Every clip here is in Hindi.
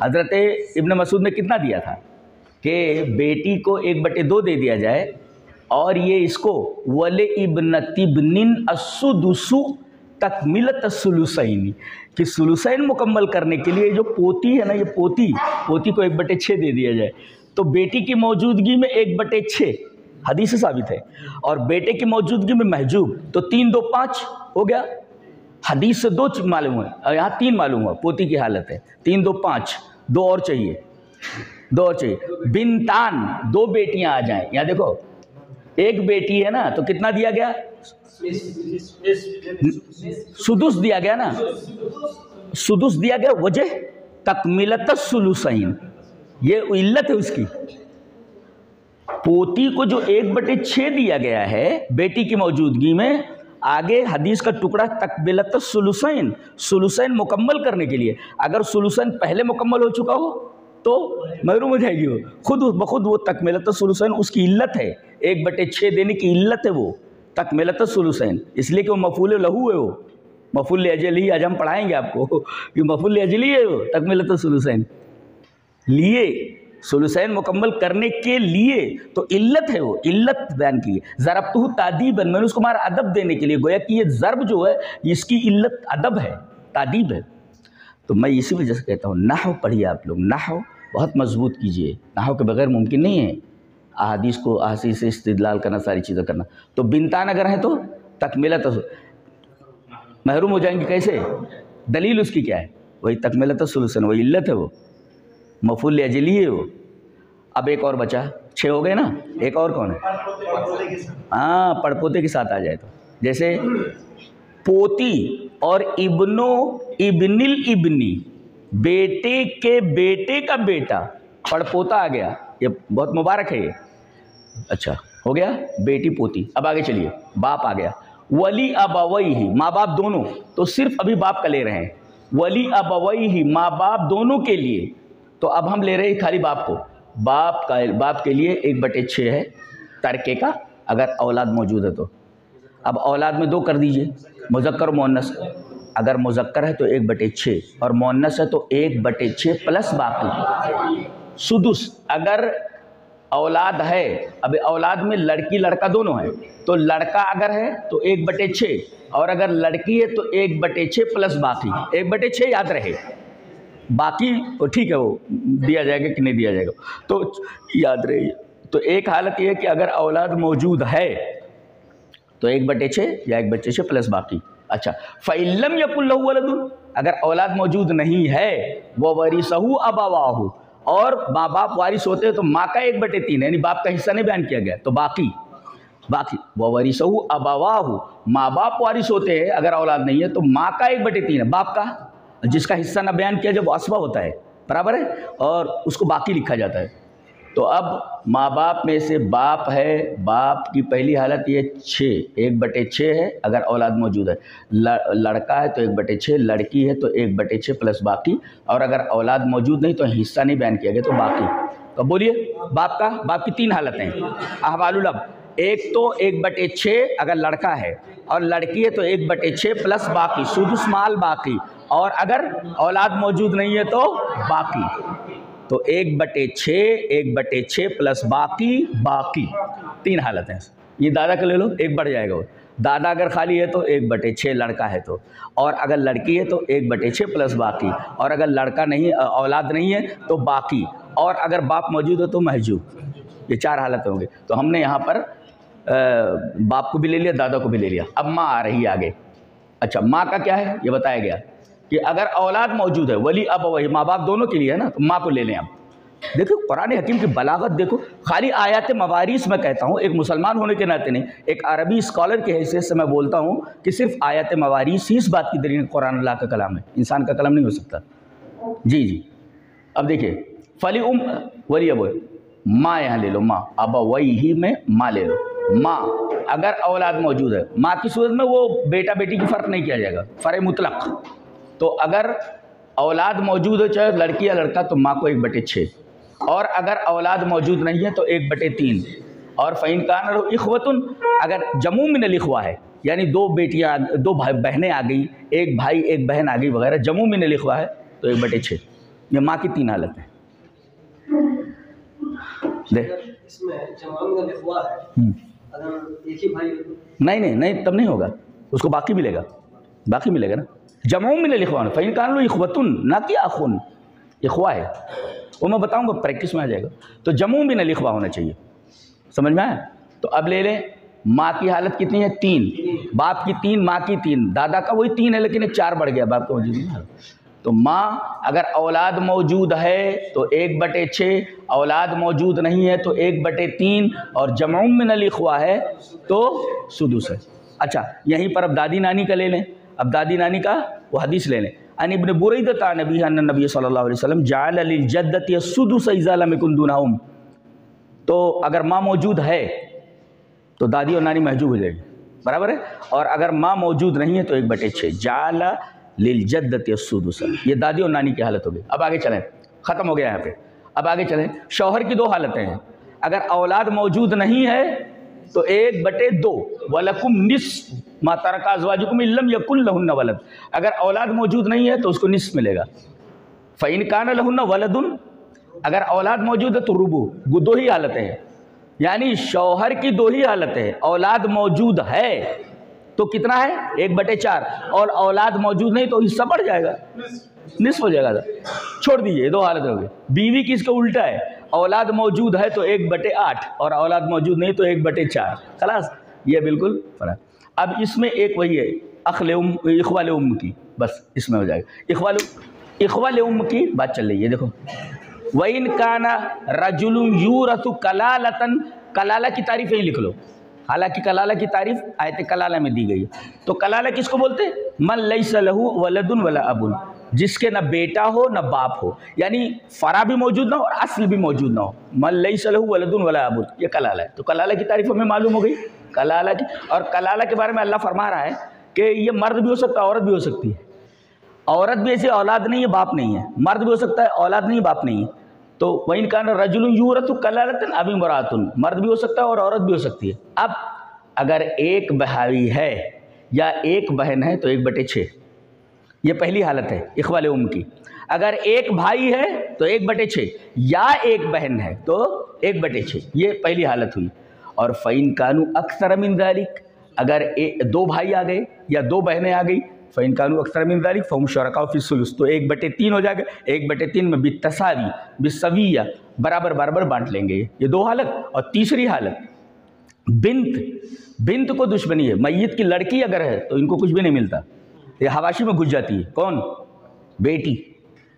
हजरत इब्न मसूद ने कितना दिया था कि बेटी को 1/2 दे दिया जाए और ये इसको वले इब्नतिबनिन असुदुसु तकमिलत सुलुसैनी कि सुलुसैन मुकम्मल करने के लिए जो पोती है ना, ये पोती को 1/6 दे दिया जाए। तो बेटी की मौजूदगी में 1/6 हदीस से साबित है, और बेटे की मौजूदगी में महजूब, तो 3 2 5 हो गया। हदीस से 2 मालूम है और यहाँ 3 मालूम हुआ। पोती की हालत है 3 2 5, 2 और चाहिए, 2 और चाहिए। बिनतान 2 बेटियां आ जाएं। यहाँ देखो 1 बेटी है ना, तो कितना दिया गया? सुदुस दिया गया ना, सुदुस दिया गया। वजह तकमिलत सुलुसैन, ये इल्लत है उसकी। पोती को जो 1/6 दिया गया है बेटी की मौजूदगी में, आगे हदीस का टुकड़ा तकमिलत सुलुसैन, सुलुसैन मुकम्मल करने के लिए। अगर सुलुसैन पहले मुकम्मल हो चुका हो तो महरूम हो जाएगी वो खुद बखुद। वो तकमिलत सुलुसैन उसकी इल्लत है, 1/6 देने की इल्लत है वो तकमिलत सुलुसैन, इसलिए कि वो मफूल लहू है। वो मफूल अजली, आज हम पढ़ाएंगे आपको कि मफूल अजली है वो तकमिलत सुलुसैन लिए, सुलुसैन मुकम्मल करने के लिए। तो इल्लत है, वो इल्लत बयान की। ज़रबतहु तादीबन, मैंने उसको मारा अदब देने के लिए। गोया कि ये ज़रब जो है इसकी इल्लत अदब है, तादीब है। तो मैं इसी वजह से कहता हूँ नहव पढ़िए आप लोग, नहव बहुत मजबूत कीजिए। नहव के बगैर मुमकिन नहीं है अहादीस को अहादीस से इस्तिदलाल करना, सारी चीज़ें करना। तो बिनतान अगर है तो तकमिलत महरूम हो जाएंगे। कैसे? दलील उसकी क्या है? वही तकमिलत सुलुसैन, वही इल्लत है, वो मफूल अजली है वो। अब एक और बचा, 6 हो गए ना, एक और कौन है? हाँ, पड़पोते के साथ आ जाए तो, जैसे पोती और इब्नो इब्निल इब्नी, बेटे के बेटे का बेटा, पड़पोता आ गया। ये बहुत मुबारक है ये। अच्छा हो गया बेटी पोती। अब आगे चलिए, बाप आ गया। वली अबवई ही, माँ बाप दोनों, तो सिर्फ अभी बाप का ले रहे हैं। वली अबवई ही, माँ बाप दोनों के लिए। तो अब हम ले रहे हैं खाली बाप को। बाप के लिए 1/6 है तरके का, अगर औलाद मौजूद है तो। अब औलाद में 2 कर दीजिए, मुज़क्कर और मुअन्नस। अगर मुज़क्कर है तो 1/6 और मुअन्नस है तो 1/6 प्लस बाकी सुदुस। अगर औलाद है, अब औलाद में लड़की लड़का दोनों है, तो लड़का अगर है तो 1/6 और अगर लड़की है तो 1/6 प्लस बाकी। 1/6 याद रहे, बाकी तो ठीक है वो दिया जाएगा कि नहीं दिया जाएगा तो याद रहे। तो एक हालत ये है कि अगर औलाद मौजूद है तो 1/6 या 1/6 प्लस बाकी। अच्छा, फ़इल्लम यकुल लहू वलदुन, अगर औलाद मौजूद नहीं है, वह वरिसहु अबवाहु, और माँ बाप वारिस होते हैं तो माँ का 1/3 यानी बाप का हिस्सा नहीं बयान किया गया, तो बाकी वह वरिसहु अबवाहु, माँ बाप वारिस होते हैं अगर औलाद नहीं है तो माँ का 1/3 है, बाप का जिसका हिस्सा ना बयान किया जब वास्बा होता है, बराबर है, और उसको बाकी लिखा जाता है। तो अब माँ बाप में से बाप है, बाप की पहली हालत ये 1/6 है अगर औलाद मौजूद है। लड़का है तो 1/6, लड़की है तो 1/6 प्लस बाकी, और अगर औलाद मौजूद नहीं तो हिस्सा नहीं बयान किया गया तो बाकी। तो बोलिए बाप की 3 हालतें हैं अहवालुल अब। एक तो 1/6 अगर लड़का है, और लड़की है तो 1/6 प्लस बाकी, सुदुस माल बाकी, और अगर औलाद मौजूद नहीं है तो बाकी। तो 1/6 प्लस बाकी 3 हालतें। ये दादा का ले लो, एक बढ़ जाएगा वो। दादा अगर खाली है तो 1/6 लड़का है तो, और अगर लड़की है तो 1/6 प्लस बाकी, और अगर लड़का नहीं, औलाद नहीं है तो बाकी, और अगर बाप मौजूद हो तो महजूब। ये 4 हालत होंगे। तो हमने यहाँ पर बाप को भी ले लिया, दादा को भी ले लिया। अब माँ आ रही है आगे। अच्छा, माँ का क्या है ये बताया गया कि अगर औलाद मौजूद है, वली अब वही माँ बाप दोनों के लिए है ना, तो माँ को ले लें। अब देखो कुरान हकीम की बलागत देखो, खाली आयात मवारिस में कहता हूँ, एक मुसलमान होने के नाते नहीं, एक अरबी स्कॉलर की हैसियत से मैं बोलता हूँ कि सिर्फ आयात मवारिस ही इस बात की दलील कुरान अल्लाह का कलाम है, इंसान का कलाम नहीं हो सकता। जी। अब देखिए फली वली अब माँ, यहाँ ले लो माँ, अब वही ही में माँ ले लो। माँ अगर औलाद मौजूद है, माँ की सूरत में वो बेटा बेटी की फ़र्क नहीं किया जाएगा, फ़र्क मुतलक। तो अगर औलाद मौजूद है चाहे लड़की या लड़का तो माँ को 1/6, और अगर औलाद मौजूद नहीं है तो 1/3। और फ़इन कान इख़वतुन, अगर जमू मिनल इख़वा है यानी 2 बेटियाँ 2 भाई बहनें आ गई, एक भाई एक बहन आ गई वगैरह, जमू मिनल इख़वा है तो 1/6। ये माँ की 3 हालत है। देख इसमें जमाम का लिखवा है, अगर एक ही भाई नहीं तब नहीं होगा, उसको बाकी मिलेगा ना। जमाऊ में लिखवा फ़ैन कान लो इखवतुन, ना कि आखुन, इखवा है वो मैं बताऊंगा, प्रैक्टिस में आ जाएगा। तो जमू में लिखवा होना चाहिए, समझ में आया। तो अब ले लें, माँ की हालत कितनी है 3, बाप की 3, माँ की 3, दादा का वही 3 है लेकिन एक 4 बढ़ गया, बाप का मौजूद नहीं। तो माँ अगर औलाद मौजूद है तो 1/6, औलाद मौजूद नहीं है तो 1/3, और जमऊ में लिखवा है तो सुदुस है। अच्छा, यहीं पर अब दादी नानी का ले लें। अब दादी नानी का वो हदीस ले लें। अन इब्न बुरैदा नबी नबी सल्लल्लाहु अलैहि वसल्लम जाल लिल जद्दति सुदुस इज़ा लम यकुन दुनहुम। तो अगर माँ मौजूद है तो दादी और नानी महजूब हो जाएगी, बराबर है। और अगर माँ मौजूद नहीं है तो 1/6, जाल लिल जद्दति सुदुस। ये दादी और नानी की हालत हो गई। अब आगे चलें, ख़त्म हो गया यहाँ पे। अब आगे चलें, शौहर की 2 हालतें हैं। अगर औलाद मौजूद नहीं है तो 1/2, वलकुम निस्फ मा तरका अज़वाजुकुम इल्लम यकुन लहुन्ना वलद। अगर औलाद मौजूद नहीं है तो उसको निस्फ मिलेगा। फ़इन कान लहुन्ना वलदुन, अगर औलाद मौजूद है तो रुबू। 2 ही हालतें हैं, यानी शौहर की 2 ही हालतें हैं। औलाद मौजूद है तो कितना है 1/4, और औलाद मौजूद नहीं तो हिस्सा बढ़ जाएगा, निस्फ हो जाएगा। छोड़ दीजिए, 2 हालत हो गई। बीवी की इसका उल्टा है, औलाद मौजूद है तो 1/8 और औलाद मौजूद नहीं तो 1/4। खलास, ये बिल्कुल फर्क। अब इसमें एक वही है इखवाल उम्म की, बस इसमें हो जाएगा। इखवाल उम्म की बात चल रही है। देखो, वइन काना रजुलुन यूरसु कलालतन, कलाला की तारीफ यही लिख लो। हालांकि कलाला की तारीफ आयत कलाला में दी गई है। तो कलाला किसको बोलते हैं? मन लैसा लहू वलदुन वला अबुन, जिसके न बेटा हो न बाप हो, यानी फरा भी मौजूद ना हो और असल भी मौजूद ना हो। मन लैसा लहू वलदुन वला अबुन, ये कलाला है। तो कलाला की तारीफ हमें मालूम हो गई, कलाला की। और कलाला के बारे में अल्लाह फरमा रहा है कि ये मर्द भी हो सकता है, औरत भी हो सकती है। औरत भी ऐसे औलाद नहीं है, बाप नहीं है, मर्द भी हो सकता है, औलाद नहीं, बाप नहीं है। तो वहीं का रजुलुन यूरसु कलालतन अबी इमरातुन, मर्द भी हो सकता है और औरत भी हो सकती है। अब अगर एक भाई है या एक बहन है तो 1/6, ये पहली हालत है इखवाल उम्म की। अगर एक भाई है तो 1/6, या एक बहन है तो 1/6, ये पहली हालत हुई। और फ़ैन कानू अक्सर मिन ज़ालिक, अगर 2 भाई आ गए या 2 बहनें आ गई, फ़ैन कानू अक्सर मिन ज़ालिक फ़हुम शुरका फ़ी सुलुस, तो 1/3 हो जाएगा। 1/3 में बित्तसावी बिस्सविया, बराबर बराबर बांट लेंगे। ये 2 हालत। और तीसरी हालत बिंत को दुश्मनी है, मैयत की लड़की अगर है तो इनको कुछ भी नहीं मिलता, ये हवाशी में घुस जाती है। कौन?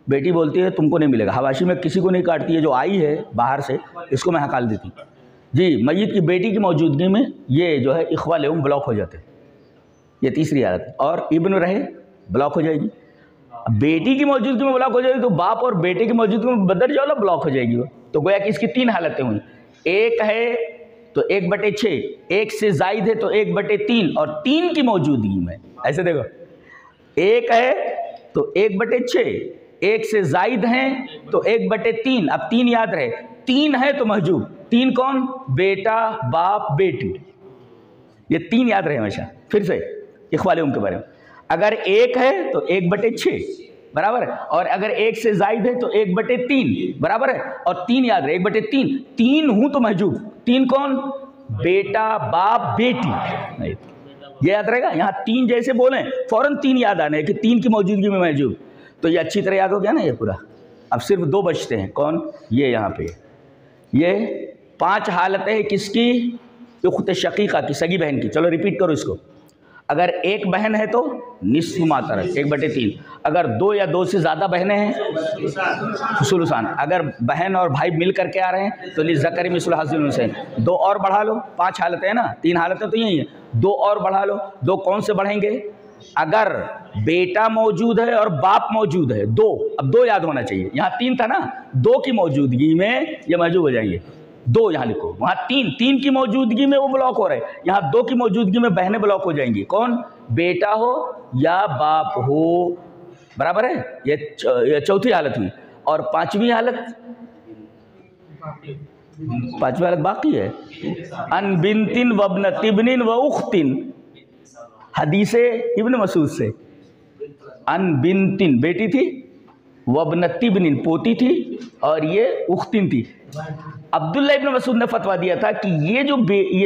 बेटी बोलती है तुमको नहीं मिलेगा। हवाशी में किसी को नहीं काटती है, जो आई है बाहर से इसको मैं हकाल देती जी। मैयत की बेटी की मौजूदगी में ये जो है इखवाल उम्म ब्लॉक हो जाते हैं, ये तीसरी हालत है। और इब्न रहे ब्लॉक हो जाएगी। बेटी की मौजूदगी में ब्लॉक हो जाएगी तो बाप और बेटे की मौजूदगी में बदर जाओ ब्लॉक हो जाएगी वो। तो गोया कि इसकी 3 हालतें हुई। एक है तो 1/6, एक से जायद है तो 1/3, और 3 की मौजूदगी में, ऐसे देखो, एक है तो 1/6, एक से जायद हैं तो 1/3। अब 3 याद रहे, 3 है तो महजूब। 3 कौन? बेटा, बाप, बेटी, ये 3 याद रहे हमेशा। फिर से इखवाल उम्म के बारे में, अगर एक है तो 1/6 बराबर है, और अगर एक से जायद है तो 1/3 बराबर है, और 3 याद रहे 1/3। 3 हूं तो महजूब। 3 कौन? बेटा, बाप, बेटी, ये याद रहेगा। यहाँ 3 जैसे बोले फौरन 3 याद आने कि 3 की मौजूदगी में महजूब, तो ये अच्छी तरह याद हो गया ना ये पूरा। अब सिर्फ 2 बचते हैं। कौन? ये यहाँ पे ये 5 हालतें हैं किसकी? उख्त शकीका की, सगी बहन की। चलो रिपीट करो इसको। अगर एक बहन है तो निस्फ मा तरक 1/3, अगर 2 या 2 से ज़्यादा बहनें हैं सुलुसान, अगर बहन और भाई मिल करके आ रहे हैं तो लिज़्ज़करि मिस्लु हज़्ज़िल उन्सयैन। 2 और बढ़ा लो, 5 हालतें हैं ना, 3 हालतें तो यही है, 2 और बढ़ा लो। 2 कौन से बढ़ेंगे? अगर बेटा मौजूद है और बाप मौजूद है, 2। अब 2 याद होना चाहिए, यहाँ 3 था ना, 2 की मौजूदगी में ये महजूब हो जाएंगे। 2 यहाँ लिखो, वहाँ 3 की मौजूदगी में वो ब्लॉक हो रहे हैं, यहाँ 2 की मौजूदगी में बहनें ब्लॉक हो जाएंगी। कौन? बेटा हो या बाप हो, बराबर है। ये चौथी हालत हुई। और 5वीं हालत बाकी है। अन बिन्तिन वब्न तिब्निन व उख्तिन, हदीसे इब्न मसूद से। अन बिन्तिन बेटी थी, वबनती बिन पोती थी और ये उख्तिन थी। अब्दुल्ला इब्न मसूद ने फतवा दिया था कि ये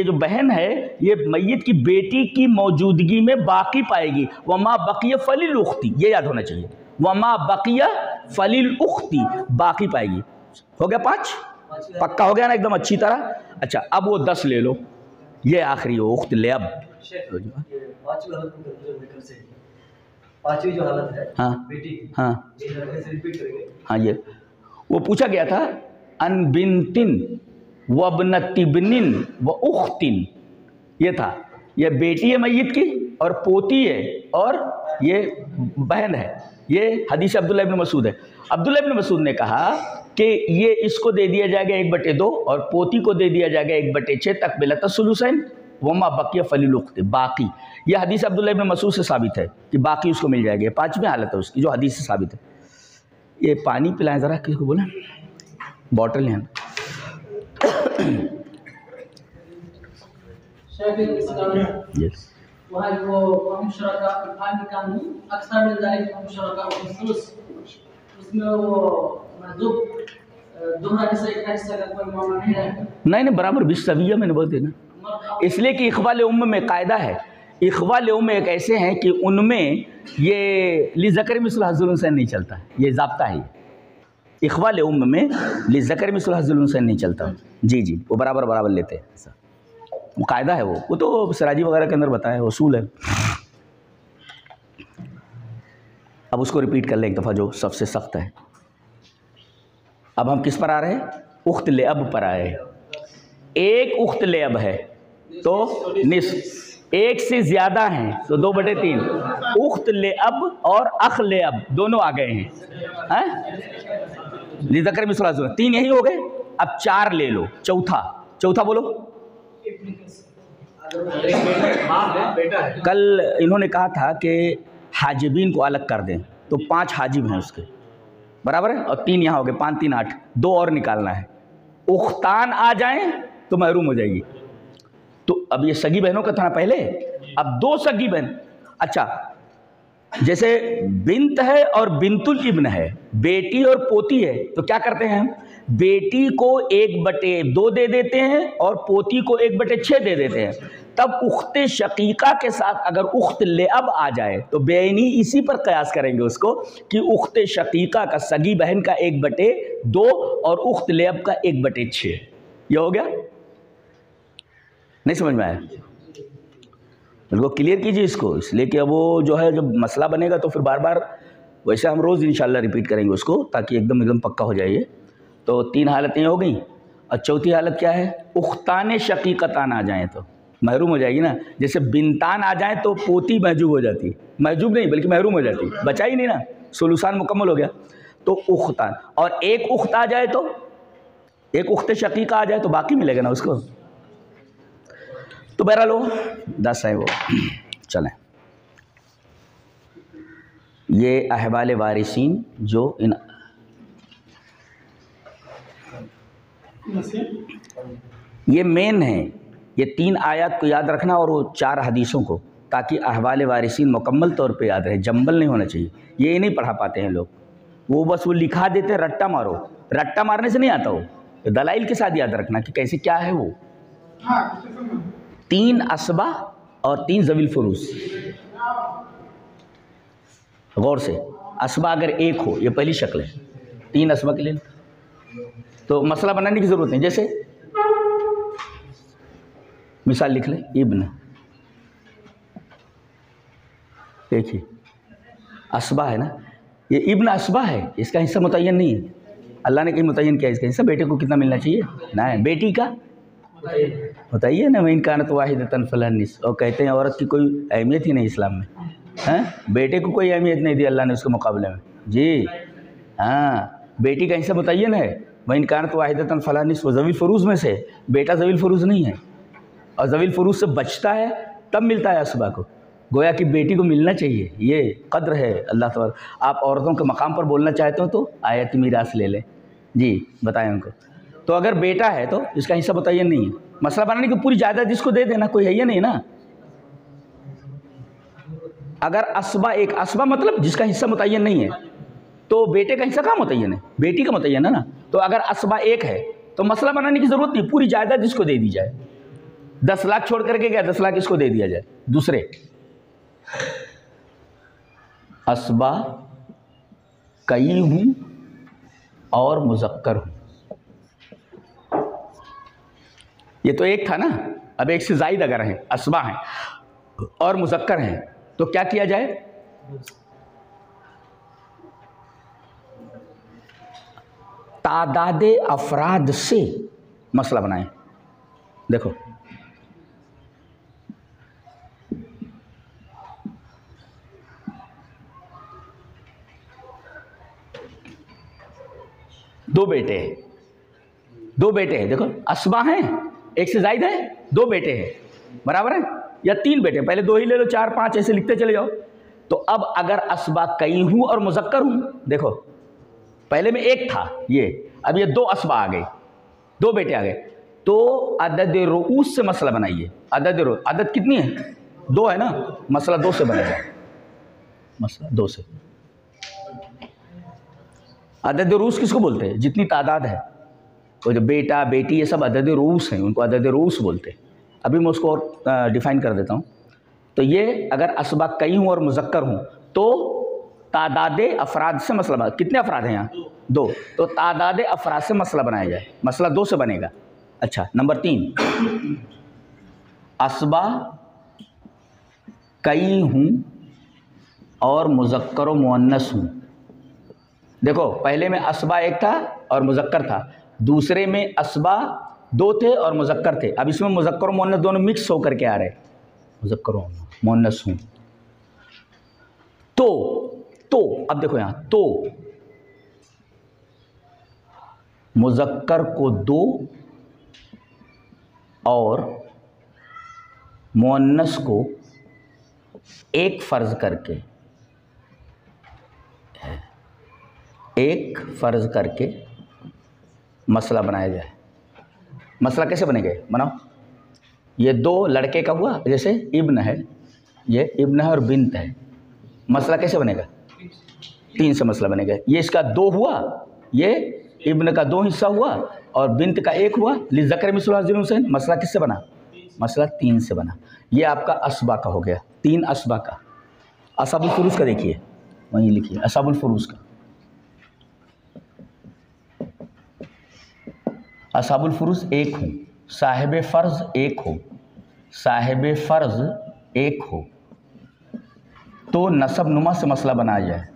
जो बहन है ये मैयत की बेटी की मौजूदगी में बाकी पाएगी। वमा बकिया फलिल उख्ती, ये याद होना चाहिए, वमा बकिया फलिल उख्ती, बाकी पाएगी। हो गया 5, पक्का हो गया ना एकदम अच्छी तरह। अच्छा अब वो 10 ले लो, ये आखिरी हो उख्त ले। अब पांचवी जो हालत है, हाँ बेटी की, हाँ ये रिपीट करेंगे। हाँ, ये वो पूछा गया था अन बिनतिन वबनतिबनिन व उख्तिन, ये था, ये बेटी है मैयत की और पोती है और ये बहन है। ये हदीस अब्दुल्ला इब्न मसूद है। अब्दुल्ला इब्न मसूद ने कहा कि ये इसको दे दिया जाएगा 1/2 और पोती को दे दिया जाएगा 1/6 तकबिलत सुलुसैन वमा बकिया फलिल उख्त, बाकी। ये हदीस अब्दुल्ला इब्न मसूद से साबित है कि बाकी उसको मिल जाएगी। 5वीं हालत है उसकी जो हदीस से साबित है। ये पानी पिलाएं ज़रा, किसको बोला, बॉटल है। यस वहाँ वो मुशरका पानी का अक्सर मिल जाएगा मुशरका उसमें वो दोनों हिस्से एक हिस्से का कोई मामला नहीं रहेगा। नहीं बराबर बिस्सविया मैंने बोल देना, इसलिए कि इख्वाल उम्म में कायदा है। इख्वाल उम्म एक ऐसे हैं कि उनमें ये लिज़कर मिस्ल हज़्ज़ुल उन्सैन नहीं चलता, ये ज़ाब्ता है। इख्वाल उम्म में लिज़कर मिस्ल हज़्ज़ुल उन्सैन नहीं चलता। जी जी, वो बराबर लेते हैं, ऐसा वो कायदा है। वो तो सिराजी वगैरह के अंदर बताया है, उसूल है। अब उसको रिपीट कर ले एक दफ़ा जो सबसे सख्त है। अब हम किस पर आ रहे हैं, उख्त ले अब पर आए हैं। एक उख्त ले अब है तो निस्फ, एक से ज़्यादा हैं तो 2/3। उख्त ले अब और अख ले अब दोनों आ गए हैं, लिज़कर मिस्ल हज़्ज़ुल 3 यही हो गए। अब 4 ले लो, चौथा बोलो। कल इन्होंने कहा था कि हाजिबीन को अलग कर दें, तो 5 हाजिब हैं उसके, बराबर है, और 3 यहाँ हो गए, 5 3 8, 2 और निकालना है। उख्तान आ जाएं तो महरूम हो जाएगी। तो अब ये सगी बहनों का था ना पहले, अब 2 सगी बहन। अच्छा जैसे बिन्त है और बिन्तुल इब्न है, बेटी और पोती है, तो क्या करते हैं हम, बेटी को 1/2 दे देते हैं और पोती को 1/6 दे देते हैं। तब उख्ते शकीका के साथ अगर उख्त ले अब आ जाए तो बेनी इसी पर कयास करेंगे उसको कि उख्ते शकीका का सगी बहन का 1/2 और उख्त ले अब का 1/6। ये हो गया, नहीं समझ में आया? बिल्कुल क्लियर कीजिए इसको, इसलिए कि अब वो जो है जब मसला बनेगा तो फिर बार बार, वैसे हम रोज़ इंशाल्लाह रिपीट करेंगे उसको ताकि एकदम पक्का हो जाइए। तो 3 हालतें हो गई और चौथी हालत क्या है, उख्तान शकीकतान आ जाएँ तो महरूम हो जाएगी ना। जैसे बिनतान आ जाए तो पोती महजूब हो जाती, महजूब नहीं बल्कि महरूम हो जाती, बचा ही नहीं ना, सुलुसान मुकम्मल हो गया। तो उख्तान, और एक उख्त आ जाए तो, एक उख्त शकीका आ जाए तो बाकी मिलेगा ना उसको। तो बहरहाल वो 10 है वो। चलें, ये अहवाल वारिसीन जो इन, ये मेन है, ये 3 आयत को याद रखना और वो 4 हदीसों को, ताकि अहवाल वारिसीन मुकम्मल तौर पे याद रहे, जंबल नहीं होना चाहिए। ये नहीं पढ़ा पाते हैं लोग, वो बस वो लिखा देते हैं, रट्टा मारो, रट्टा मारने से नहीं आता वो, तो दलाइल के साथ याद रखना कि कैसे क्या है वो। 3 असबा और 3 ज़वील फुरूस, गौर से। असबा अगर 1 हो, ये पहली शक्ल है, 3 असबा के लिए तो मसला बनाने की ज़रूरत नहीं। जैसे मिसाल लिख ले, इब्न, देखिए असबा है ना, ये इब्न असबा है, इसका हिस्सा मुतय्यन नहीं है। अल्लाह ने कहीं मुतय्यन किया इसका हिस्सा, बेटे को कितना मिलना चाहिए ना, बेटी का बताइए ना, मैं इनकानत वाहिदतन फलनिस, और कहते हैं औरत की कोई अहमियत ही नहीं इस्लाम में, हैं, बेटे को कोई अहमियत नहीं दी अल्लाह ने उसके मुकाबले में। जी हाँ, बेटी का हिस्सा मुतय्यन है, वह इनकानत वाहिदतन फलनिस, वो ज़वील फुरूज़ में से, बेटा ज़वील फुरूज़ नहीं है, और ज़वील फुरूज़ से बचता है तब मिलता है असबा को, गोया कि बेटी को मिलना चाहिए, ये कद्र है अल्लाह ताला। आप औरतों के मकाम पर बोलना चाहते हो तो आयत मीरास ले लें, जी बताएं उनको। तो अगर बेटा है तो इसका हिस्सा मुतय्यन नहीं है, मसला बनाने की पूरी जायदाद जिसको दे देना, कोई है या नहीं ना। अगर असबा, एक असबा मतलब जिसका हिस्सा मुतय्यन नहीं है, तो बेटे का हिस्सा कहाँ मुतय्यन है? बेटी का मुतय्यन है ना। तो अगर असबा एक है तो मसला बनाने की जरूरत नहीं, पूरी जायदाद इसको दे दी जाए। 10 लाख छोड़ करके गया, 10 लाख इसको दे दिया जाए। दूसरे, असबा कई हूं और मुजक्कर हूं। ये तो एक था ना, अब एक से जायद अगर हैं, असबा हैं और मुजक्कर हैं, तो क्या किया जाए? तादादे अफराद से मसला बनाएं। देखो, दो बेटे हैं, देखो असबा हैं, एक से जायद है, 2 बेटे हैं, बराबर है, या 3 बेटे, पहले 2 ही ले लो, 4 5 ऐसे लिखते चले जाओ। तो अब अगर असबा कई हूं और मुजक्कर हूं, देखो पहले में एक था ये, अब ये 2 असबा आ गए, 2 बेटे आ गए, तो अदद रूस से मसला बनाइए। अदद कितनी है? 2 है ना, मसला 2 से बनेगा। मसला 2 से। अदद रूस किसको बोलते हैं? जितनी तादाद है, वो जो बेटा बेटी ये सब अदद रूस हैं, उनको अदद रूस बोलते हैं। अभी मैं उसको और डिफाइन कर देता हूँ। तो ये अगर असबा कई हूँ और मुजक्कर हूँ तो तादादे अफराद से मसला बना। कितने अफराद हैं यहाँ? 2। तो तादादे अफराद से मसला बनाया जाए, मसला 2 से बनेगा। अच्छा, नंबर 3, असबा कई हूँ और मुजक्कर व मुअन्नस हूँ। देखो पहले में असबा एक था और मुजक्कर था, दूसरे में असबा 2 थे और मुजक्कर थे, अब इसमें मुजक्कर और मुअन्नस दोनों मिक्स होकर के आ रहे, मुजक्कर और मुअन्नस हूँ। तो अब देखो यहाँ, तो मुजक्कर को 2 और मुअन्नस को 1 फर्ज करके मसला बनाया जाए। मसला कैसे बनेगा? बनाओ। ये 2 लड़के का हुआ, जैसे इब्न है, ये इब्न है और बिन्त है, मसला कैसे बनेगा? 3 से मसला बनेगा। ये इसका 2 हुआ, ये इब्न का 2 हिस्सा हुआ और बिन्त का 1 हुआ, लिज़कर मिस्लु हाज़िल हुसैन, मसला किससे बना? मसला 3 से बना। ये आपका असबा का हो गया, 3 असबा का। असाबुल फुरूज का देखिए, वहीं लिखिए असाबुल फुरूज का। असाबुल फुरूज 1 हो, साहिब फ़र्ज़ 1 हो, साहिब फ़र्ज़ 1 हो, तो नसब नुमा से मसला बनाया जाए,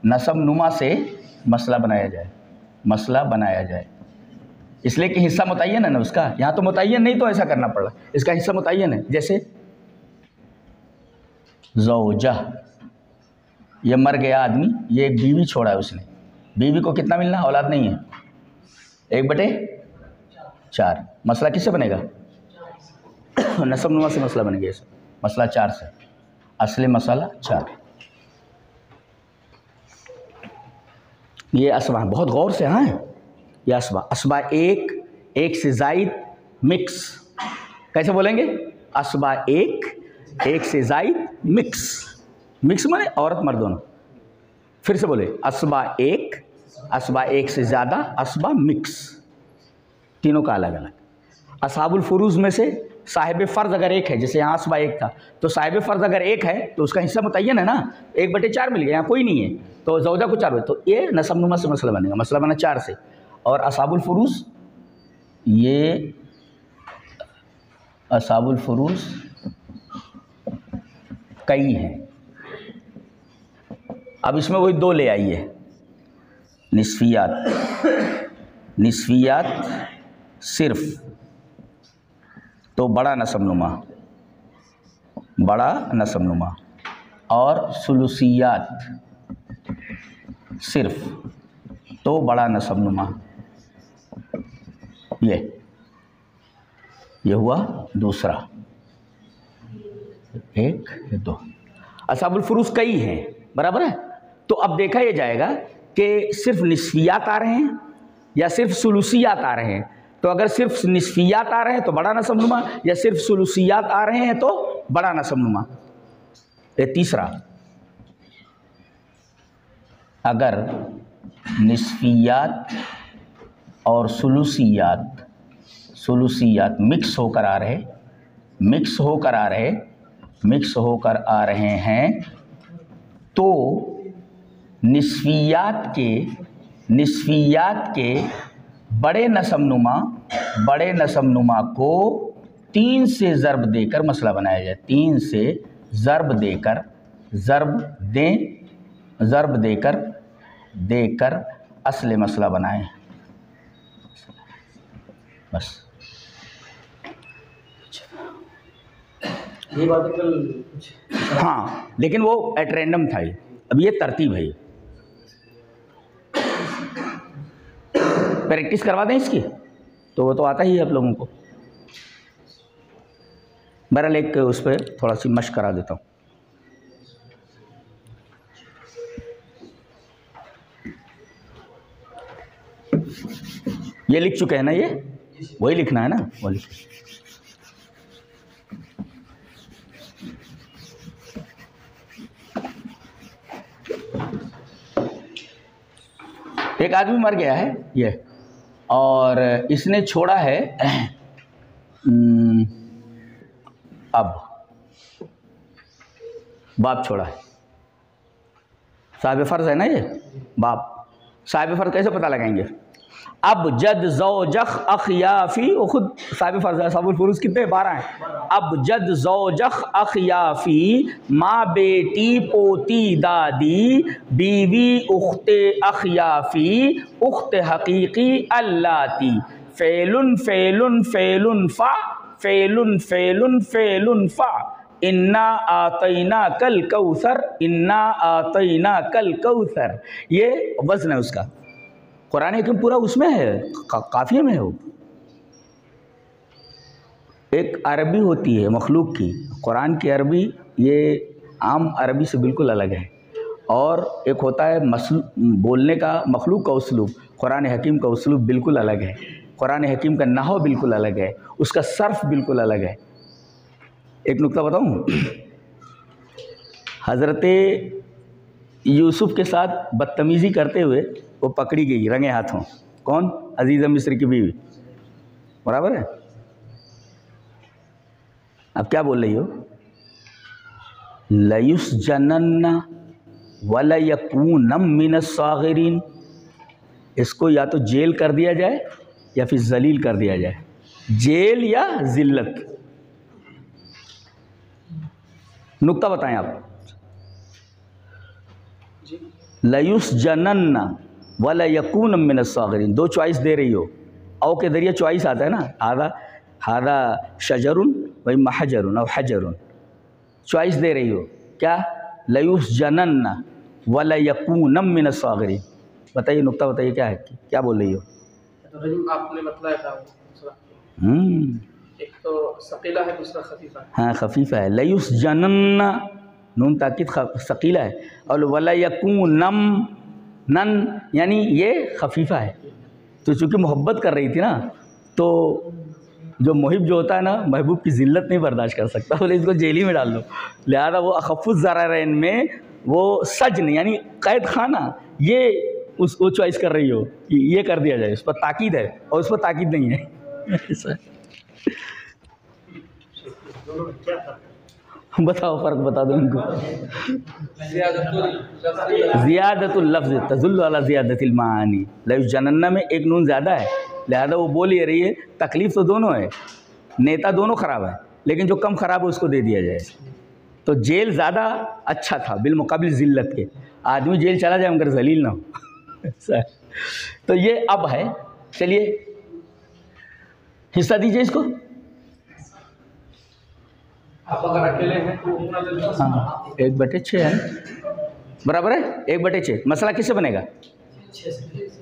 नसब नुमा से मसला बनाया जाए, मसला बनाया जाए। इसलिए कि हिस्सा मुतय्यन है ना उसका, यहाँ तो मुतय्यन नहीं, तो ऐसा करना पड़ रहा, इसका हिस्सा मुतय्यन है। जैसे ज़ौजा, ये मर गया आदमी, ये एक बीवी छोड़ा है उसने, बीवी को कितना मिलना? औलाद नहीं है, 1/4। मसला किससे बनेगा? नसब नुमा से मसला बनेगा, इसे मसला 4 से, असली मसला 4। ये असबा, बहुत गौर से, हाँ ये असबा, असबा 1 से जायद मिक्स, कैसे बोलेंगे? असबा 1 से जायद मिक्स, मिक्स माने औरत मर्द दोनों। फिर से बोले, असबा 1 से ज़्यादा, असबा मिक्स, तीनों का अलग अलग। असाबुल फुरूज में से साहिब फ़र्ज़ अगर 1 है, जैसे यहाँ असबा 1 था, तो साहिब फ़र्ज़ अगर 1 है तो उसका हिस्सा मुतय्यन है ना, 1/4 मिल गया, यहाँ कोई नहीं है, तो ज़ौजा को 4 हुए, तो ये नसब नुमा से मसला बनेगा, मसला बना 4 से। और असाबुल फुरूज, ये असाबुल फुरूज कई हैं। अब इसमें वही 2 ले आइए, निस्फियात सिर्फ, तो बड़ा नसब नुमा, और सुलुसियात सिर्फ, तो बड़ा नसब नुमा। ये हुआ दूसरा, 1 2। असाबुल फुरूज कई हैं, बराबर है। तो अब देखा यह जाएगा कि सिर्फ निस्फियात आ रहे हैं या सिर्फ सुलुसियात आ रहे हैं। तो अगर सिर्फ निस्फियात आ रहे हैं तो बड़ा नसब नुमा, या सिर्फ सुलुसियात आ रहे हैं तो बड़ा नसब नुमा। ये तीसरा, अगर निस्फियात और सुलूसियात मिक्स होकर आ रहे हैं तो निस्फियात के बड़े नसमनुमा को 3 से ज़र्ब देकर मसला बनाया जाए। 3 से ज़र्ब देकर असले मसला बनाएं। बस ये बात कल कुछ हाँ, लेकिन वो एट रैंडम था ये। अब ये तरतीब है, प्रैक्टिस करवा दें इसकी तो वो तो आता ही है आप लोगों को। बहरहाल एक उस पर थोड़ा सी मशक करा देता हूँ। ये लिख चुके हैं ना, ये वही लिखना है ना, वो लिख। एक आदमी मर गया है ये, और इसने छोड़ा है अब बाप छोड़ा है। साहिब फ़र्ज़ है ना ये बाप। साहिब फ़र्ज़ कैसे पता लगाएंगे? अब जद ज़ौजख अखयाफ़ी, वो खुद साहिब फ़र्ज़ है। साहिबुल फ़ुरूज़ कितने? 12 हैं। अब जद ज़ौजख अखयाफ़ी, माँ बेटी पोती दादी, बीवी उख्ते अखयाफ़ी, उख्ते हकीकी अल्लाती, फ़ेलुन फ़ेलुन फ़ेलुन फ़ा, फ़ेलुन फ़ेलुन फ़ेलुन फ़ा, इन्ना आतैना कल कौसर, इन्ना आतैना कल कौसर। ये वज़न है उसका। कुरान हकीम पूरा उसमें है, काफ़िये में हो। एक अरबी होती है मखलूक की, कुरान की अरबी ये आम अरबी से बिल्कुल अलग है। और एक होता है बोलने का मखलूक का उसलूब, कुरान हकीम का उसलूब बिल्कुल अलग है। कुरान हकीम का नहव बिल्कुल अलग है, उसका सर्फ बिल्कुल अलग है। एक नुक्ता बताऊँ, हज़रत यूसुफ़ के साथ बदतमीज़ी करते हुए वो पकड़ी गई रंगे हाथों। कौन? अजीज़ा मिस्र की बीवी, बराबर है। अब क्या बोल रही हो? लयुस्जनन्ना वलयकूनम मिनस्सागिरीन। इसको या तो जेल कर दिया जाए या फिर जलील कर दिया जाए, जेल या जिल्लत। नुक्ता बताएं आप। लयुस्जनन्ना वलयकूनम मिनस्सागिरीन, 2 चॉइस दे रही हो। औ के जरिए चॉइस आता है ना, हादा शजरुन वही महजरुन और हजरुन। चॉइस दे रही हो क्या? लयुस्जनन्ना वलयकूनम मिनस्सागिरीन। बताइए, नुक्ता बताइए क्या है, क्या बोल रही हो? तो रजीम आपने बतलाया था दूसरा, एक तो सकीला है, दूसरा खफीफा है। हाँ, खफीफा है। लयुस्जनन्ना, नून ताकीद सकीला है, और वलयकूनम नन यानी ये खफीफा है। तो चूँकि मोहब्बत कर रही थी ना, तो जो मुहिब जो होता है ना, महबूब की ज़िल्लत नहीं बर्दाश्त कर सकता, बोले इसको जेल ही में डाल दो। लिहाजा वो अखफ़ुज़ ज़रारैन में वो सजन यानी कैद खाना, ये वो चॉइस कर रही हो कि ये कर दिया जाए। उस पर ताकीद है और उस पर ताकीद नहीं है। बताओ, फ़र्क बता दो इनको। ज़ियादतुल लफ्ज़ तज़ुल्लु अला ज़ियादतिल मानी। लयुस्जनन्ना में एक नून ज़्यादा है, लिहाजा वो बोल ये रही है तकलीफ़ तो दोनों है, नेता दोनों ख़राब है, लेकिन जो कम ख़राब है उसको दे दिया जाए। तो जेल ज़्यादा अच्छा था बिलमुक़ाबिल ज़िल्लत के। आदमी जेल चला जाए मगर जलील ना हो। तो ये अब है। चलिए हिस्सा दीजिए इसको। आप अगर अकेले हैं तो उतना दे। हाँ, 1/6 है, बराबर है। 1/6 मसला किससे बनेगा?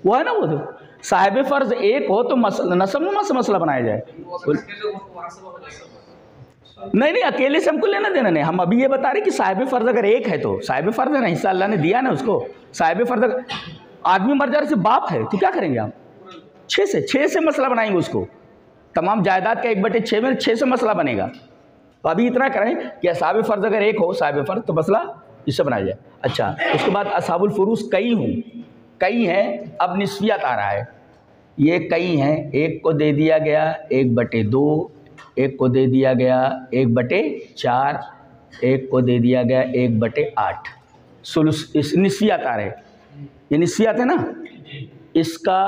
वो है ना, वो तो साहिब फ़र्ज़ एक हो तो नसब से मसला बनाया जाए। नहीं, अकेले से हमको लेना देना नहीं। हम अभी ये बता रहे कि साहिब फ़र्ज़ अगर एक है तो साहिब फ़र्ज़ है ना, हिस्सा अल्लाह ने दिया ना उसको। साहिब फ़र्ज़ आदमी मर जाने से बाप है तो क्या करेंगे आप? 6 से मसला बनाएंगे उसको। तमाम जायदाद का 1/6 में 6 से मसला बनेगा। तो अभी इतना करें कि साहिब फ़र्ज़ अगर एक हो, साहिब फ़र्ज़, तो मसला इससे बनाया जाए। अच्छा, उसके बाद असहाबुल फुरूज कई हूँ, कई हैं, अब निस्फियत आ रहा है। ये कई हैं, एक को दे दिया गया 1/2, एक को दे दिया गया 1/4, एक को दे दिया गया 1/8। सुलुस इस निस्फियत आ रहे, ये निस्फियत है ना, इसका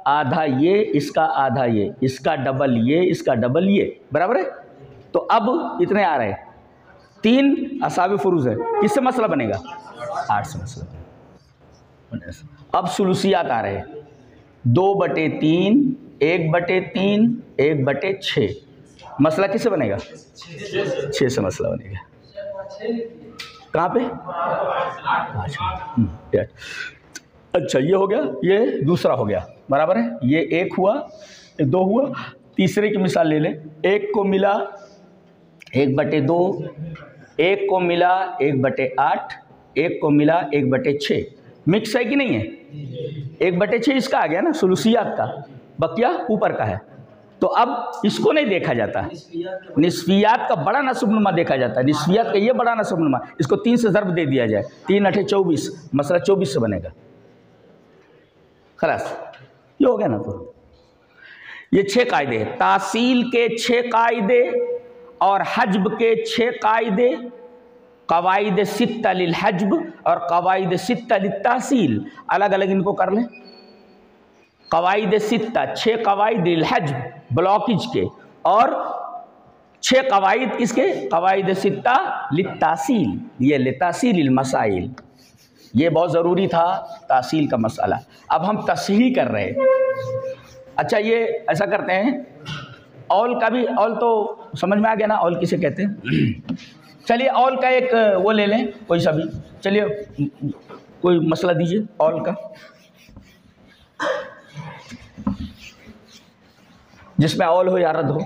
आधा ये, इसका आधा ये, इसका डबल ये, इसका डबल ये, बराबर है। तो अब इतने आ रहे हैं, 3 असहाबुल फुरूज है, किससे मसला बनेगा? 8 से मसला बनेगा। अब सुलुसियात आ रहे हैं, 2/3, 1/3, 1/6, मसला किससे बनेगा? 6 से मसला बनेगा। कहाँ पे? अच्छा, ये हो गया, ये दूसरा हो गया, बराबर है। ये 1 हुआ, 2 हुआ, तीसरे की मिसाल ले लें। 1 को मिला 1/2, 1 को मिला 1/8, 1 को मिला 1/6, मिक्स है कि नहीं है? 1/6 इसका आ गया ना सुलुसियात का, बकिया ऊपर का है। तो अब इसको नहीं देखा जाता, निस्फियात का बड़ा नसबनुमा देखा जाता है। निस्फियात का ये बड़ा नसबनुमा, इसको 3 से ज़र्ब दे दिया जाए, 3 8 24, मसला 24 से बनेगा। खलास, ये हो गया ना। तो ये 6 कायदे हैं, तासील के 6 कायदे और हज्ब के 6 कायदे, कवाइद सित्ता लिल हज्ब और कवाइद सित्ता लिल तासील। अलग अलग इनको कर लें। कवाइद सित्ता 6 कवाइद लिल हज्ब ब्लॉकेज के, और 6 कवाइद किसके? कवाइद सित्ता लिल तासील, ये लितासील मसाइल। ये बहुत ज़रूरी था, तासील का मसाला। अब हम तस्हीह कर रहे हैं। अच्छा, ये ऐसा करते हैं, औल का भी, औल तो समझ में आ गया ना, औल किसे कहते हैं। चलिए औल का एक वो ले लें, कोई सा भी, चलिए कोई मसला दीजिए औल का, जिसमें औल हो या रद हो।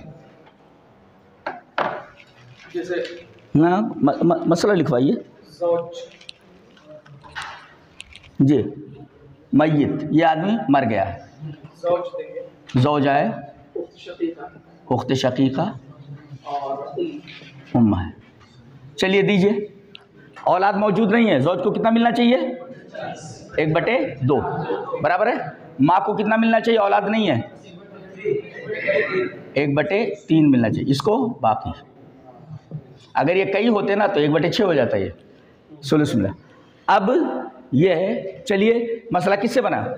जैसे हाँ, मसला लिखवाइए जी। मय्यत, ये आदमी मर गया है, ज़ौज है, उख्त शकीका और उम्मा है। चलिए दीजिए, औलाद मौजूद नहीं है, ज़ौज को कितना मिलना चाहिए? 1/2, बराबर है। माँ को कितना मिलना चाहिए? औलाद नहीं है, 1/3 मिलना चाहिए इसको। बाकी अगर ये कई होते ना तो 1/6 हो जाता है, ये सुलुस मिला। अब ये है, चलिए मसला किससे बना?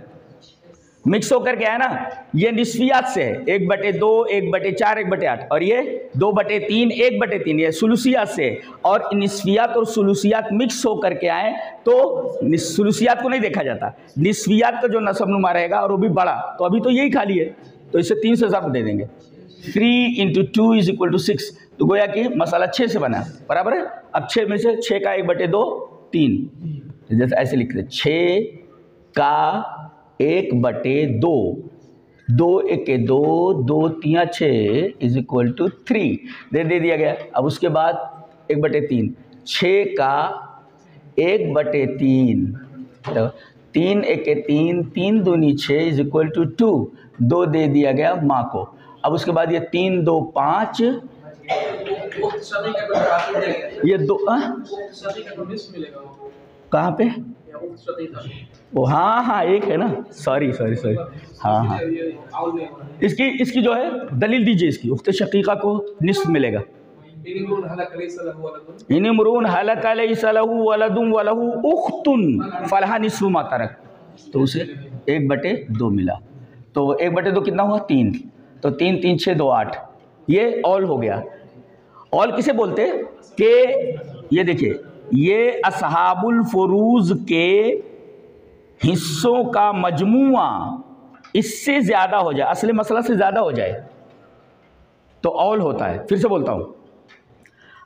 मिक्स होकर के आया ना, ये निस्फियात से है, 1/2, 1/4, 1/8, और ये 2/3, 1/3, ये सुलुसियात से है। और निस्फियात और सुलुसियात मिक्स होकर के आए तो सुलुसियात को नहीं देखा जाता, निस्फियात का जो नसबनुमा रहेगा और वो भी बड़ा, तो अभी तो यही खाली है, तो इसे 3 से ज़र्ब दे देंगे। 3 × 2 = 6, तो गोया कि मसाला 6 से बना, बराबर है। अब 6 में से 6 का 1/2 3, जैसे ऐसे लिखते, 6 का 1/2, 2 1 2, 2 3 6 = 3 दे दिया गया। अब उसके बाद 1/3, 6 का 1/3, तो 3 1 3, 3 दूनी 6 = 2, 2 दे दिया गया माँ को। अब उसके बाद ये 3 2 5, ये 2 कहाँ पे? वो हाँ, एक है ना, सॉरी, हाँ, इसकी जो है दलील दीजिए, इसकी उख्त शकीका को निस्फ मिलेगा। इनिमरून हलका लैसा लहू वलदुन वलहू उख्तुन फलहा निस्फु मा तरक, तो उसे 1/2 मिला। तो 1/2 कितना हुआ? 3, तो 3 3 6 2 8, ये ऑल हो गया। ऑल किसे बोलते कि ये देखिए, ये असहाबुल फुरूज के हिस्सों का मजमुआ इससे ज़्यादा हो जाए, असली मसला से ज़्यादा हो जाए तो ऑल होता है। फिर से बोलता हूँ,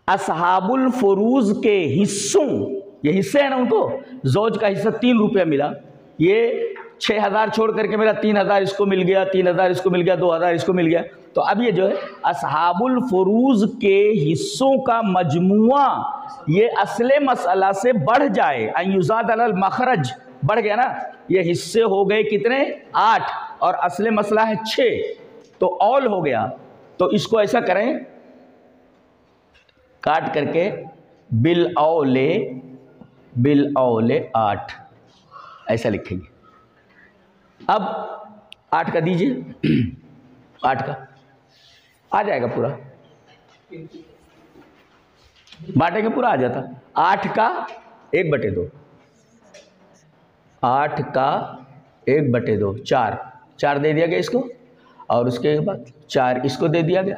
असहाबुल फुरूज के हिस्सों, ये हिस्से हैं ना उनको, ज़ौज का हिस्सा 3 रुपया मिला, ये 6000 छोड़ करके मेरा 3000 इसको मिल गया, 3000 इसको मिल गया, 2000 इसको मिल गया। तो अब ये जो है असहाबुल फुरूज के हिस्सों का मजमुआ ये असले मसला से बढ़ जाए, अयुज़ाद अलल मखरज, बढ़ गया ना, ये हिस्से हो गए कितने? 8, और असले मसला है 6, तो ऑल हो गया। तो इसको ऐसा करें, काट करके बिल औले बिल औले 8, ऐसा लिखेंगे। अब 8 का दीजिए, 8 का आ जाएगा पूरा, बांटेंगे पूरा आ जाता। 8 का 1/2, 8 का 1/2, 4, 4 दे दिया गया इसको, और उसके बाद 4 इसको दे दिया गया।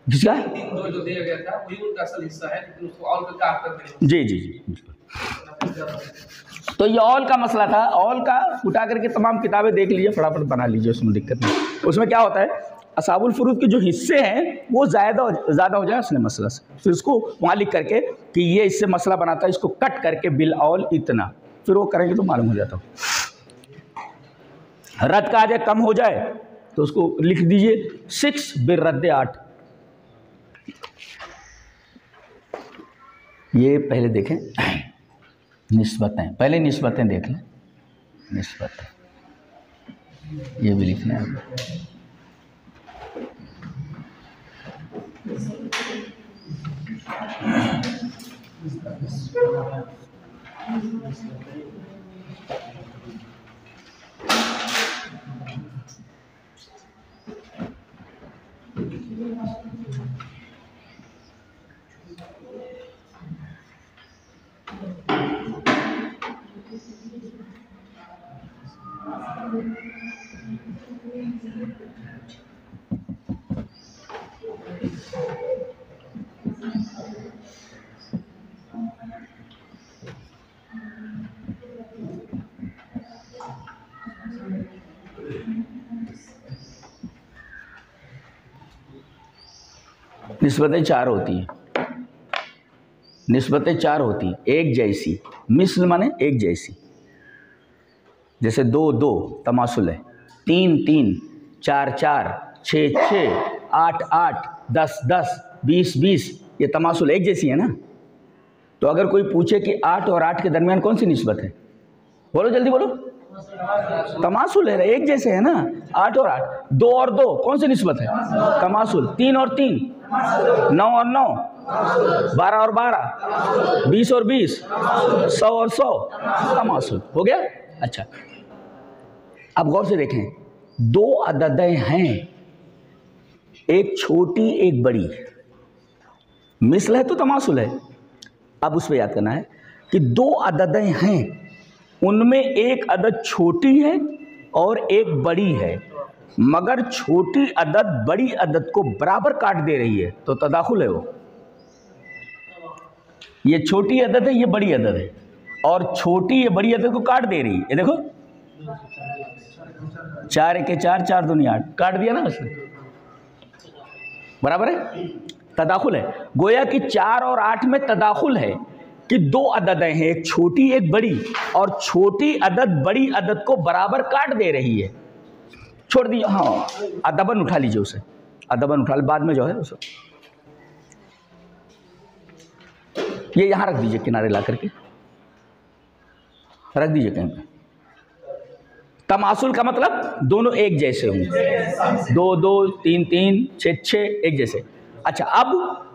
किसका? 2 जो दिया गया था वही उनका असल हिस्सा है, लेकिन उसको ऑल का काट कर देंगे। जी जी जी। तो ये ऑल का मसला था। ऑल का उठा करके तमाम किताबें देख लीजिए, फटाफट बना लीजिए, उसमें दिक्कत नहीं। उसमें क्या होता है, असाबुल फुरूद के जो हिस्से हैं वो ज़्यादा हो जाए असली मसला से, फिर उसको वहाँ लिख करके कि ये इससे मसला बनाता है, इसको कट करके बिल ऑल इतना, फिर वो करेंगे तो मालूम हो जाता हो। रद्द का आ जाए, कम हो जाए तो उसको लिख दीजिए 6 बिल रद्द 8। ये पहले देखें निस्बतें, पहले निस्बतें देख लें। निस्बतें ये भी लिखना है। निस्बतें 4 होती हैं, निस्बतें 4 होती हैं, एक जैसी। मिस्ल माने एक जैसी, जैसे 2 2 तमासुल है, 3 3, 4 4, 6 6, 8 8, 10 10, 20 20, ये तमासुल एक जैसी है ना। तो अगर कोई पूछे कि 8 और 8 के दरमियान कौन सी निस्बत है, बोलो जल्दी बोलो। तमासुल है, एक जैसे है ना, 8 और 8। 2 और 2 कौन सी निस्बत है, तमासुल। 3 और 3, 9 और 9, 12 और 12, 20 और 20, 100 और 100, तमासुल हो गया। अच्छा, अब गौर से देखें, 2 अददें हैं, एक छोटी एक बड़ी, मिसल है तो तमासुल है। अब उस पर याद करना है कि 2 अददें हैं, उनमें एक अदद छोटी है और एक बड़ी है, मगर छोटी अदद बड़ी अदद को बराबर काट दे रही है, तो तदाखुल है वो। ये छोटी अदद है, ये बड़ी अदद है, और छोटी ये बड़ी अदद को काट दे रही है। ये देखो 4 1 4, 4 2 8, काट दिया ना उसने, बराबर है, तदाखुल है। गोया कि 4 और 8 में तदाखुल है कि 2 अददें हैं, एक छोटी एक बड़ी, और छोटी अदद बड़ी अदद को बराबर काट दे रही है। छोड़ दिए, हाँ, अदबन उठा लीजिए उसे, अदबन उठा ले, बाद में जो है उसे ये यहां रख दीजिए, किनारे ला करके रख दीजिए कहीं पे। तमासुल का मतलब दोनों एक जैसे होंगे, 2 2, 3 3, 6 6, एक जैसे। अच्छा, अब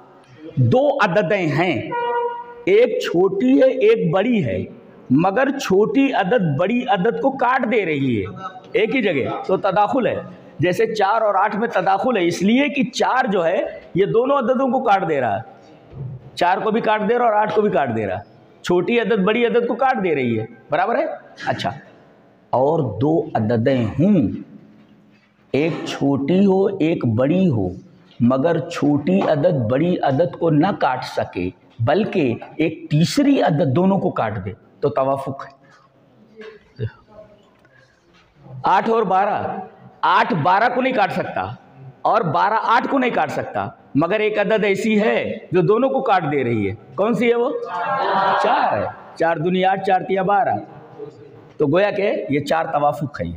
2 अददें हैं, एक छोटी है एक बड़ी है, मगर छोटी अदद बड़ी अदद को काट दे रही है एक ही जगह, तो तदाखुल है। जैसे 4 और 8 में तदाखुल है, इसलिए कि 4 जो है ये दोनों अददों को काट दे रहा है, 4 को भी काट दे रहा है और 8 को भी काट दे रहा है, छोटी अदद बड़ी अदद को काट दे रही है, बराबर है। अच्छा, और 2 अददें हों, एक छोटी हो एक बड़ी हो, मगर छोटी अदद बड़ी अदद को न काट सके, बल्कि एक तीसरी अदद दोनों को काट दे, तो तवाफुक है। 8 और 12, 8 12 को नहीं काट सकता और 12 8 को नहीं काट सकता, मगर एक अदद ऐसी है जो दोनों को काट दे रही है। कौन सी है वो? 4 है। 4 दूनी 8, 4 तिया 12, तो गोया के ये 4 तवाफुक है।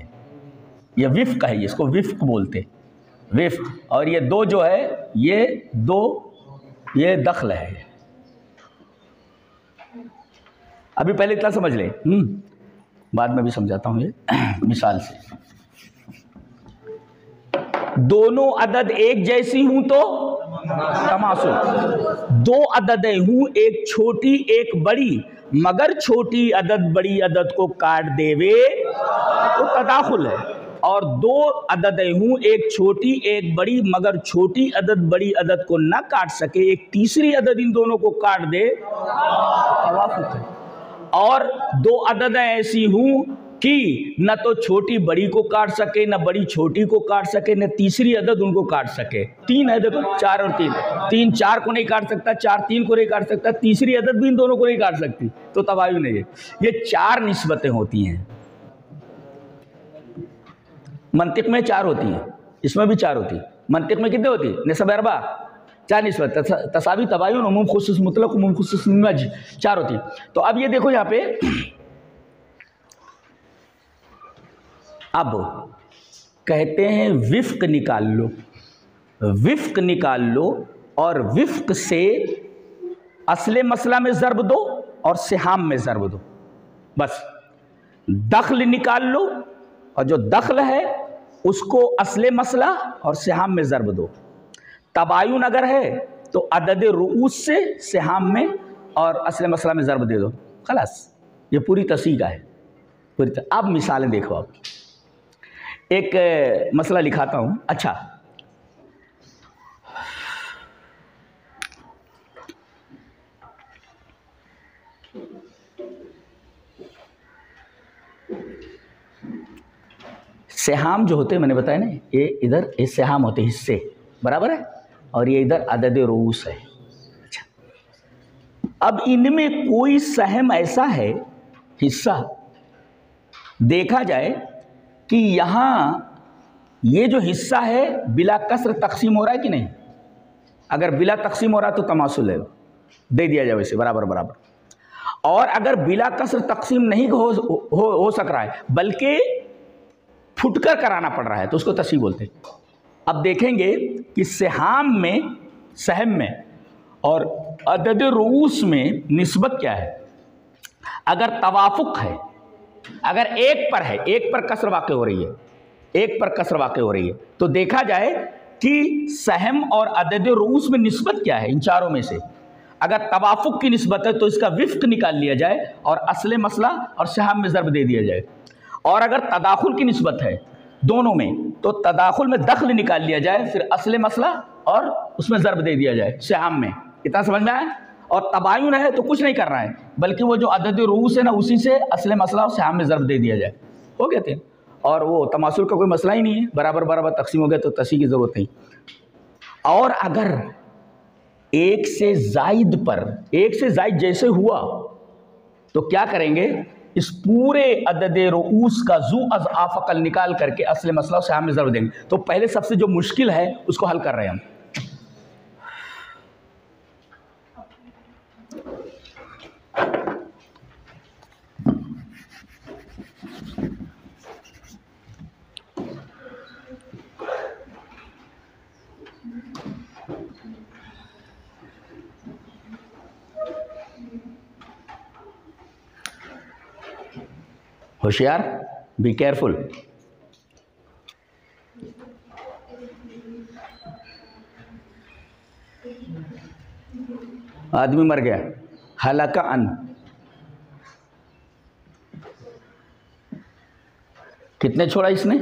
ये विफ्क है, इसको विफ्क बोलते, विफ्क। और ये 2 जो है, ये 2 ये दखल है। अभी पहले इतना समझ ले, बाद में भी समझाता हूँ ये मिसाल से। दोनों अदद एक जैसी हूं तो तमासुल। दो अददें हूँ, एक छोटी एक बड़ी, मगर छोटी अदद बड़ी अदद को काट देवे तो तदाखुल है। और दो अददें हूँ, एक छोटी एक बड़ी, मगर छोटी अदद बड़ी अदद को न काट सके, एक तीसरी अदद इन दोनों को काट दे तवाफुक है। और दो अददें ऐसी हूँ कि न तो छोटी बड़ी को काट सके, न बड़ी छोटी को काट सके, न तीसरी अदद उनको काट सके। तीन है, देखो 4 और 3, 3 4 को नहीं काट सकता, 4 3 को नहीं काट सकता, तीसरी अदद भी इन दोनों को नहीं काट सकती, तो तबायुन है। ये 4 निस्बतें होती हैं। मंतिक में 4 होती हैं, इसमें भी 4 होती है। मंतिक में कितने होती है? निस्ब अरबा, 4 निस्बत, तसावी, तबायुन, उमूम, खुसूस मुतलक, उमूम, खुसूस मुमय्यज, 4 होती है। तो अब ये देखो यहाँ पे, अब कहते हैं विफ्क निकाल लो, विफ्क निकाल लो और विफ्क से असले मसला में ज़र्ब दो और सिहाम में ज़र्ब दो, बस। दख्ल निकाल लो और जो दख्ल है उसको असले मसला और सिहाम में ज़र्ब दो। तबायुन अगर है तो अदद रुऊस से सिहाम में और असले मसला में ज़र्ब दे दो, खलास। ये पूरी तस्वीर है, पूरी अब मिसालें देखो। आप एक मसला लिखाता हूँ। अच्छा, सेहाम जो होते हैं, मैंने बताया ना, ये इधर ये सेहाम होते हैं, हिस्से, बराबर है, और ये इधर अदद रूस है। अच्छा, अब इनमें कोई सहम ऐसा है, हिस्सा देखा जाए कि यहाँ ये जो हिस्सा है बिला कसर तकसीम हो रहा है कि नहीं। अगर बिला तकसीम हो रहा है तो तमासुल है, दे दिया जाए वैसे बराबर बराबर। और अगर बिला कसर तकसीम नहीं हो सक रहा है, बल्कि फुटकर कराना पड़ रहा है, तो उसको तस्वीर बोलते हैं। अब देखेंगे कि सेहाम में, सहम में और अदद रूस में निस्बत क्या है। अगर तवाफुक है, अगर एक पर है, एक पर कसर वाक़ हो रही है, एक पर कसर वाक़ हो रही है, तो देखा जाए कि सहम और अदद रूस में निस्बत क्या है इन चारों में से। अगर तवाफुक की निस्बत है तो इसका विफ्क निकाल लिया जाए और असले मसला और सहम में ज़र्ब दे दिया जाए। और अगर तदाखुल की निस्बत है दोनों में, तो तदाखुल में दख्ल निकाल लिया जाए, फिर असले मसला और उसमें ज़र्ब दे दिया जाए सहम में। इतना समझ में आया। और तबायुन है तो कुछ नहीं कर रहा है, बल्कि वो जो अदद रूस है ना, उसी से असले मसला और सहम में ज़र्ब दे दिया जाए, हो गए थे। और वो तमासुल का कोई मसला ही नहीं है, बराबर बराबर तकसीम हो गया, तो तस्वीर की ज़रूरत नहीं। और अगर एक से ज़ायद पर, एक से ज़ायद जैसे हुआ, तो क्या करेंगे, इस पूरे अदद रूस का जू अज़ आफ़क़ल निकाल करके असले मसला और सहम में ज़र्ब देंगे। तो पहले सबसे जो मुश्किल है उसको हल कर रहे हैं हम। होशियार, बी केयरफुल। आदमी मर गया, हलाका अन, कितने छोड़ा इसने?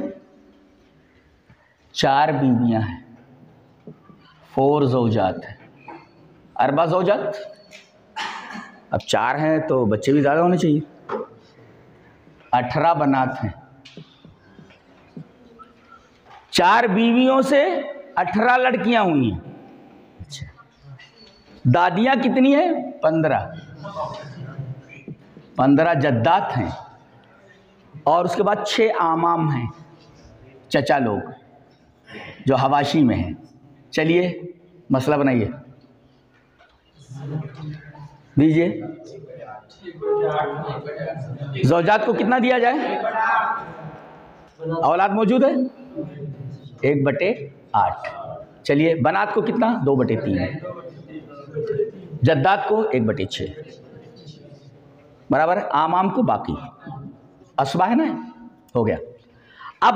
4 बीवियां हैं, 4 ज़ौजात है, अरबा ज़ौजात। अब 4 हैं तो बच्चे भी ज़्यादा होने चाहिए। 18 बनात हैं। 4 बीवियों से 18 लड़कियां हुई हैं। अच्छा, दादियां कितनी है? 15 जद्दात हैं। और उसके बाद 6 आमाम हैं, चचा लोग जो हवाशी में हैं। चलिए मसला बनाइए, दीजिए। ज़ौजात को कितना दिया जाए? औलाद मौजूद है 1/8। चलिए, बनात को कितना? 2/3। जद्दात को 1/6, बराबर है। आमाम को बाकी, असबा है ना, हो गया। अब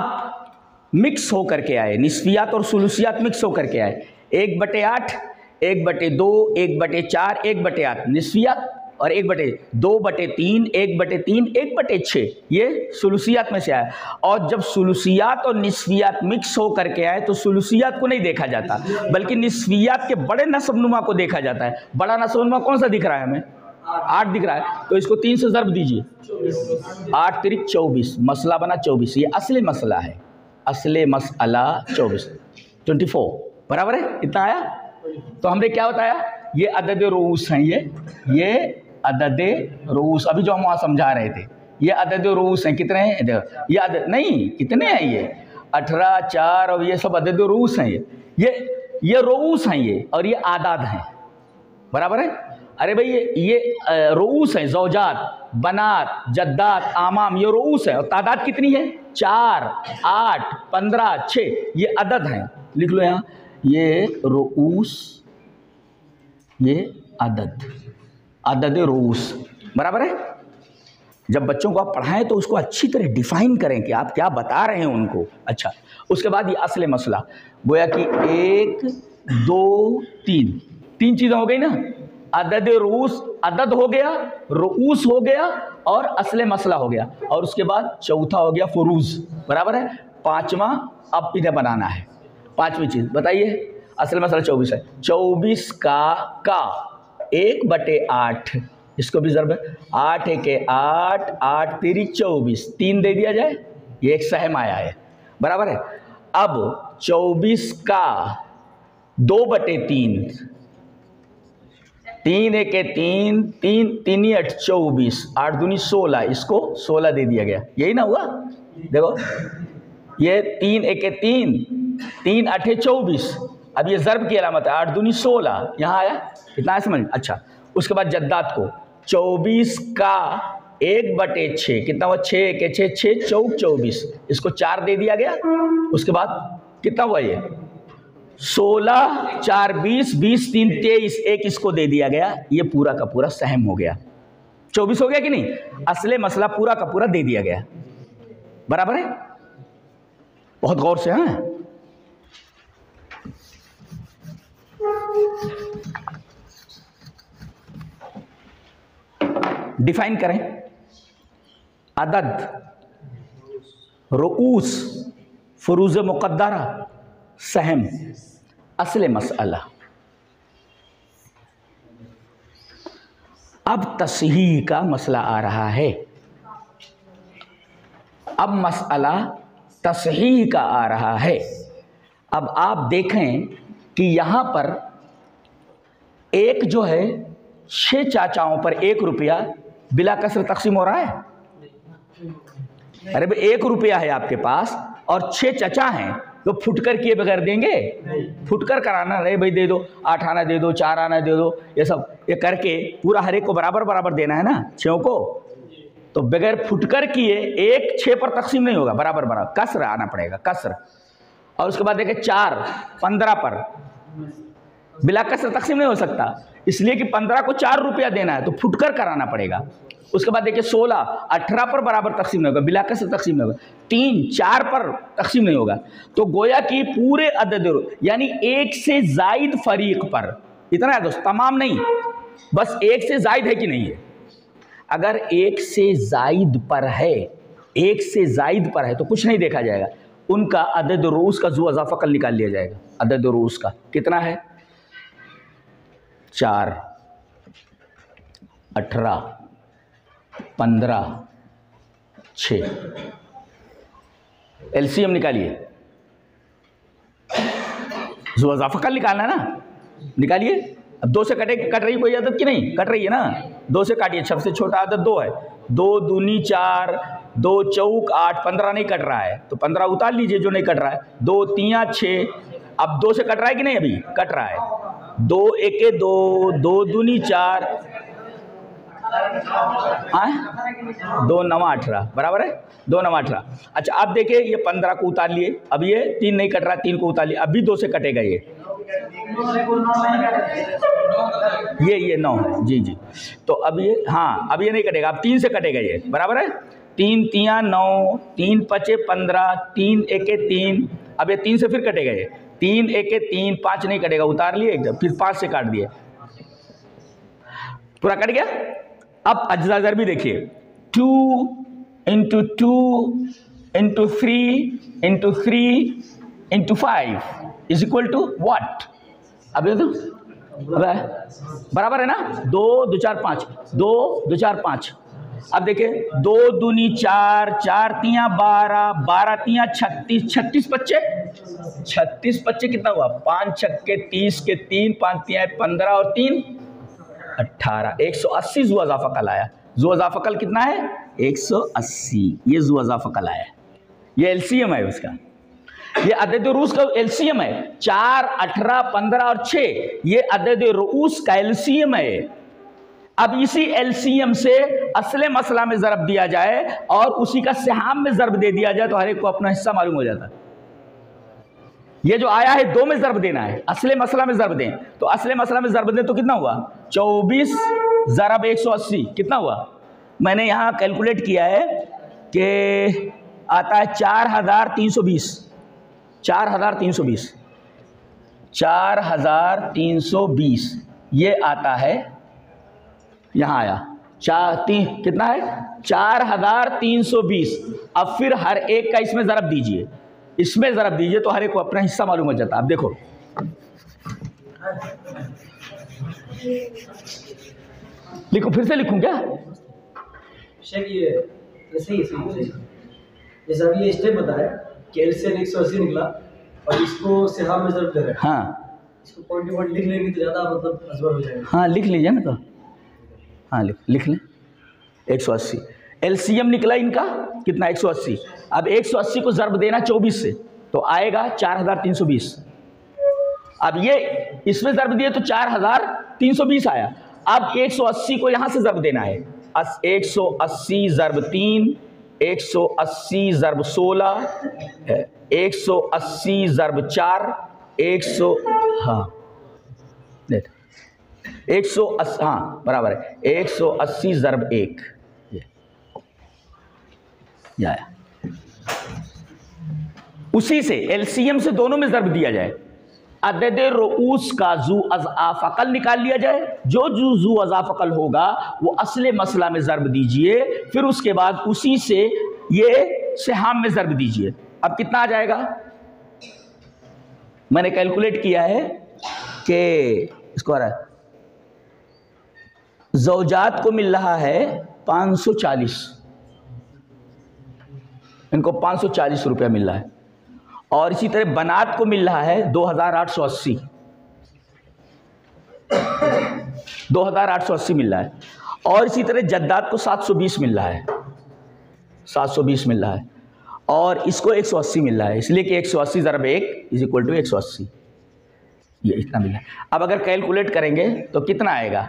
मिक्स होकर के आए, निस्फियात और सुलूसियात मिक्स होकर के आए। 1/8 1/2, 1/4, 1/8 निस्फियात, और 1/2/3, 1/3, 1/6 ये सुलूसियात में से आया। और जब सुलूसियात और निस्फियात मिक्स हो करके आए तो सुलूसियात को नहीं देखा जाता, बल्कि निस्फियात के बड़े नस्बनुमा को देखा जाता है। बड़ा नस्बनुमा कौन सा दिख रहा है हमें? 8 दिख रहा है, तो इसको 3 से ज़र्ब दीजिए, 8 तिरिक 24, मसला बना 24। ये असली मसला है, असले मसला 24 बराबर है। इतना आया। तो हमने क्या बताया? ये अदद रूस हैं, ये अदद रूस, अभी जो हम वहाँ समझा रहे थे, ये अदद रूस हैं। कितने हैं? ये अदद नहीं, कितने हैं? ये 18, 4 और ये सब अदद रूस हैं। ये रूस हैं ये, और ये आदाद हैं, बराबर है। अरे भाई ये रूस हैं, ज़ौजात, बनात, जद्दात, आमाम, ये रूस है। और तादाद कितनी है? 4, 8, 15, 6, ये अदद हैं। लिख लो यहाँ, ये रूस, ये अदद रूस, बराबर है। जब बच्चों को आप पढ़ाएं तो उसको अच्छी तरह डिफाइन करें कि आप क्या बता रहे हैं उनको। अच्छा, उसके बाद ये असले मसला, गोया कि 1, 2, 3 चीज़ें हो गई ना। अदद रूस, अदद हो गया, रूस हो गया, और असले मसला हो गया, और उसके बाद चौथा हो गया फुरूज, बराबर है। पांचवा अब इन्हें बनाना है। पांचवी चीज़ बताइए, असल मसला 24 है। 24 का 1/8, इसको भी ज़र्ब है। 8 1 8, 8 3 24, 3 दे दिया जाए, ये एक सहम आया है, बराबर है। अब 24 का 2/3, 3 1 3, 3 3 8 24, 8 दूनी 16, इसको 16 दे दिया गया। यही ना हुआ? देखो ये 3 1 3, 3 8 24, अब ये ज़र्ब की अलामत है। 8 दूनी 16, यहाँ आया। कितना है समझ? अच्छा, उसके बाद जद्दात को 24 का 1/6, कितना हुआ? 6 1 6, 6 चौक 24, इसको 4 दे दिया गया। उसके बाद कितना हुआ? ये 16 4 20, 20 3 23, 1 इसको दे दिया गया। ये पूरा का पूरा सहम हो गया। 24 हो गया कि नहीं? असले मसला पूरा का पूरा दे दिया गया, बराबर है। बहुत गौर से, हाँ। डिफाइन करें। अदद, रूस, फुरूज मुक़द्दरा, सहम, असले मसला। अब तस्हीह का मसला आ रहा है। अब मसला तस्हीह का आ रहा है। अब आप देखें कि यहाँ पर एक जो है 6 चाचाओं पर 1 रुपया बिला कसर तकसीम हो रहा है। अरे भाई 1 रुपया है आपके पास और 6 चचा हैं, तो फुटकर किए बगैर देंगे? फुटकर कराना, नहीं भाई दे दो, 8 आना दे दो, 4 आना दे दो, ये सब ये करके पूरा हर एक को बराबर बराबर देना है ना, 6 को। तो बगैर फुटकर किए 1 6 पर तकसीम नहीं होगा, बराबर बराबर कसर आना पड़ेगा, कसर। और उसके बाद देखें 4 15 पर बिला कसर तकसीम नहीं हो सकता, इसलिए कि 15 को 4 रुपया देना है, तो फुटकर कराना पड़ेगा। उसके बाद देखिए 16 18 पर बराबर तकसीम नहीं होगा, बिला कसर तकसीम नहीं होगा। 3 4 पर तकसीम नहीं होगा। तो गोया कि पूरे अदद यानी 1 से जायद फरीक पर, इतना है दोस्त, तमाम नहीं, बस 1 से जायद है कि नहीं है। अगर 1 से जायद पर है, 1 से जायद पर है तो कुछ नहीं देखा जाएगा, उनका अदद रूस का जुआ इजाफा कल निकाल लिया जाएगा। अदद रूस का कितना है? 4 18 15 6, एलसीएम निकालिए, जुआ इजाफा कल निकालना है ना, निकालिए। अब 2 से कट रही कोई आदत की नहीं? कट रही है ना, 2 से काटिए। सबसे छोटा आदत 2 है, 2 दूनी 4, 2 चौक 8, 15 नहीं कट रहा है तो 15 उतार लीजिए जो नहीं कट रहा है। 2 3 6, अब 2 से कट रहा है कि नहीं? अभी कट रहा है। 2 1 2, 2 दूनी 4, 2 9 18, बराबर है, 2 9 18। अच्छा अब देखिए ये 15 को उतार लिए, अब ये 3 नहीं कट रहा, 3 को उतार लिए, अभी 2 से कटेगा ये 9 है जी जी। तो अब ये, हाँ अब ये नहीं कटेगा, अब 3 से कटेगा ये, बराबर है। 3 3 9, 3 5 15, 3 1 3, अब ये 3 से फिर कटेगा ये, 3 एके 3, 5 नहीं कटेगा, उतार लिए एकदम, फिर 5 से काट दिए, पूरा कट गया। अब अज्जा ज़रबी देखिए, 2 into 2 into 3 into 3 into 5 is equal to what? अब ये तो बराबर है ना, 2 2 4 5, 2 2 4 5। अब देखिए 2 दूनी 4, 4 तियाँ 12, 12 तियाँ 36, 36 बच्चे, 36 बच्चे कितना हुआ? 5 छक्के 30 के 3, 5 तियाँ 15 और 3 18, 180 जुअज़ा फ़कल आया। जुअज़ा फ़कल कितना है? 180, ये जुअज़ा फ़कल आया, ये एलसीएम है उसका, ये अदद रूस का एलसीएम है। 4, 18, 15 और 6 ये अदद रूस का एलसीएम है। अब इसी एलसीएम से असले मसला में ज़रब दिया जाए और उसी का सिहाम में ज़रब दे दिया जाए तो हर एक को अपना हिस्सा मालूम हो जाता है। ये जो आया है 2 में ज़रब देना है, असले मसला में ज़रब दें, तो असले मसला में ज़रब दें तो कितना हुआ? 24 ज़रब 180 कितना हुआ? मैंने यहाँ कैलकुलेट किया है कि आता है 4320, 4320, 4320 ये आता है, यहाँ आया 3 कितना है? 4320। अब फिर हर एक का इसमें ज़रब दीजिए, इसमें ज़रब दीजिए तो हर एक को अपना हिस्सा मालूम हो जाता है। अब देखो लिखो, फिर से लिखूं क्या? शेख ये सही है, जैसे अभी ये स्टेप बताया कि एलसीएम 180 निकला और इसको सिहाम में ज़रब दे रहे हैं। हाँ, इसको पॉइंट टू पॉइंट लिख लेंगे तो ज़्यादा मतलब असबर हो जाएगा। हाँ लिख लीजिए ना, तो हाँ लिख लें 180। एलसीएम निकला इनका कितना? 180। अब 180 को ज़रब देना 24 से तो आएगा 4320। अब ये इसमें ज़रब दिए तो 4320 आया। अब 180 को यहाँ से ज़रब देना है, 180 ज़रब 3, 180 ज़रब 16, 180 ज़रब 4, 100 हाँ 180 हाँ बराबर है, 180 ज़रब 1 ये आया। उसी से एलसीएम से दोनों में ज़रब दिया जाए, अदद रूस का जू अज़ाफ़कल निकाल लिया जाए, जो जू अज़ाफ़कल होगा वो असले मसला में ज़रब दीजिए, फिर उसके बाद उसी से ये सिहाम में ज़रब दीजिए। अब कितना आ जाएगा? मैंने कैलकुलेट किया है कि इसको आ रहा है, ज़ौजात को मिल रहा है 540, इनको 540 रुपया मिल रहा है, और इसी तरह बनात को मिल रहा है 2880, 2880 मिल रहा है, और इसी तरह जद्दात को 720 मिल रहा है, 720 मिल रहा है, और इसको 180 मिल रहा है, इसलिए कि 180 ज़रब 1 इज इक्वल टू 180, ये इतना मिला है। अब अगर कैलकुलेट करेंगे तो कितना आएगा?